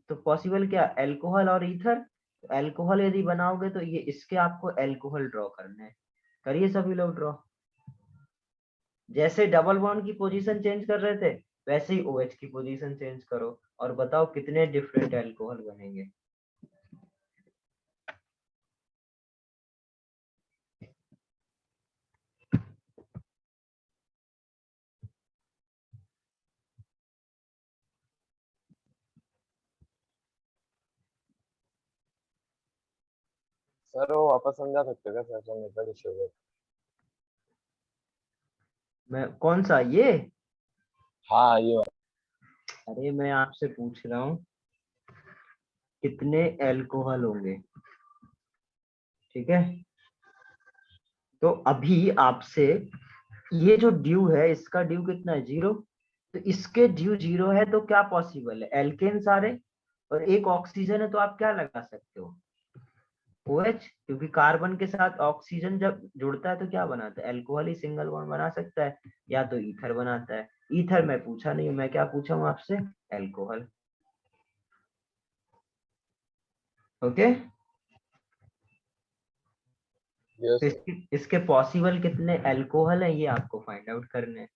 तो पॉसिबल क्या, एल्कोहल और ईथर। तो एल्कोहल यदि बनाओगे तो ये इसके आपको एल्कोहल ड्रॉ करने हैं। करिए सभी लोग ड्रॉ। जैसे डबल बॉन्ड की पोजीशन चेंज कर रहे थे वैसे ही OH की पोजीशन चेंज करो और बताओ कितने डिफरेंट एल्कोहल बनेंगे। सर वो वापस समझा सकते हैं क्या सर? नेटवर्क इश्यू है। मैं कौन सा ये? हाँ ये वाला। अरे मैं आपसे पूछ रहा हूँ कितने एल्कोहल होंगे, ठीक है? तो अभी आपसे ये जो ड्यू है इसका ड्यू कितना है 0, तो इसके ड्यू 0 है तो क्या पॉसिबल है, एल्केन सारे, और एक ऑक्सीजन है तो आप क्या लगा सकते हो, OH, क्योंकि कार्बन के साथ ऑक्सीजन जब जुड़ता है तो क्या बनाता है, एल्कोहल ही सिंगल बॉन्ड बना सकता है, या तो ईथर बनाता है। ईथर मैं पूछा नहीं, मैं क्या पूछा हूँ आपसे, एल्कोहल। ओके, यस तो सर। इसके पॉसिबल कितने एल्कोहल है ये आपको फाइंड आउट करने हैं।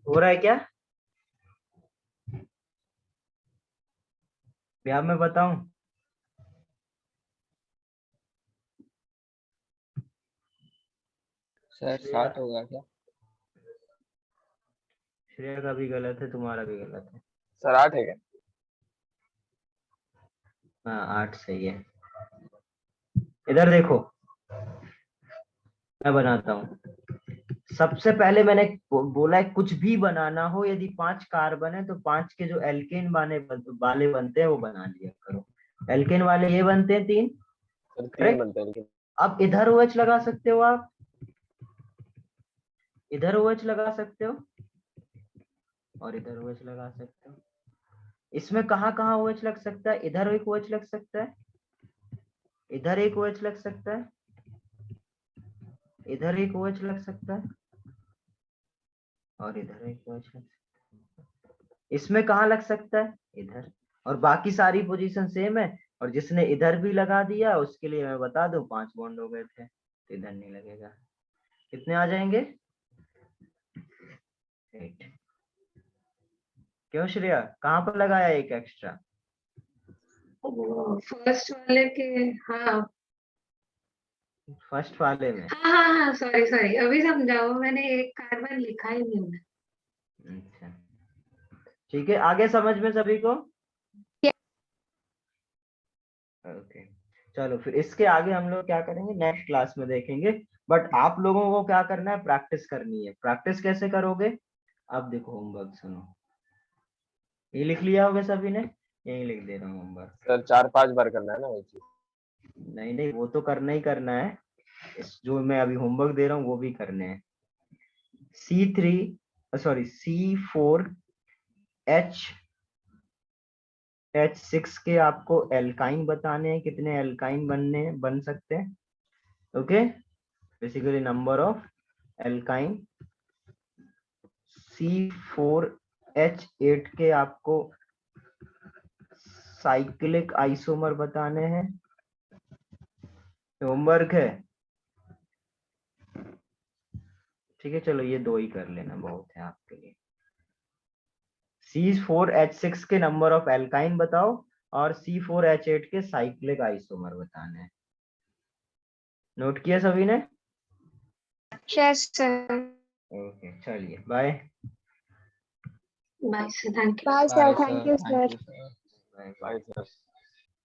हो रहा है क्या? या मैं बताऊं? सर 7 होगा क्या? श्रेया का भी गलत है, तुम्हारा भी गलत है। सर 8 है क्या? हाँ 8 सही है। इधर देखो, मैं बनाता हूँ। सबसे पहले मैंने बोला है कुछ भी बनाना हो, यदि 5 कार्बन है तो 5 के जो एल्केन वाले बनते हैं वो बना लिया करो। एल्केन वाले ये बनते हैं 3, सर 3 करेक्ट? बनते हैं लेकिन। अब इधर OH लगा सकते हो आप, इधर OH लगा सकते हो और इधर OH लगा सकते हो। इसमें कहाँ कहाँ OH लग सकता है, इधर एक OH लग सकता है, इधर एक OH लग सकता है, इधर एक OH लग सकता है, और इधर एक पोजीशन, इसमें कहाँ लग सकता है, इधर, और बाकी सारी पोजीशन सेम है, और जिसने इधर भी लगा दिया उसके लिए मैं बता दूं 5 बॉन्ड हो गए थे, तो इधर नहीं लगेगा। कितने आ जाएंगे, 8। क्यों श्रेया, कहाँ पर लगाया एक एक्स्ट्रा? फर्स्ट वाले के, हाँ फर्स्ट वाले में। हाँ, सॉरी सॉरी, अभी समझा, वो मैंने एक कार्बन लिखा ही नहीं है। अच्छा ठीक है, आगे समझ में सभी को? ओके चलो फिर इसके आगे हम लोग क्या करेंगे नेक्स्ट क्लास में देखेंगे, बट आप लोगों को क्या करना है, प्रैक्टिस करनी है। प्रैक्टिस कैसे करोगे, अब देखो होमवर्क सुनो, ये लिख लिया होगा सभी ने, यही लिख दे रहा हूँ होमवर्क। सर 4-5 बार करना है ना वही चीज? नहीं नहीं, वो तो करना ही करना है, जो मैं अभी होमवर्क दे रहा हूँ वो भी करने हैं। C6H6 के आपको एल्काइन बताने हैं, कितने एल्काइन बन सकते हैं। Okay, basically number of alkyne. C4H8 के आपको साइक्लिक आइसोमर बताने हैं, होमवर्क है। ठीक है चलो ये 2 ही कर लेना, बहुत है आपके लिए। C4H6 के नंबर ऑफ एल्काइन बताओ और C4H8 के साइक्लिक आइसोमर बताने हैं। नोट किया सभी ने? Yes sir. ओके चलिए bye. Bye sir, thank you. Bye sir, thank you sir. Thank you, sir. Bye bye sir.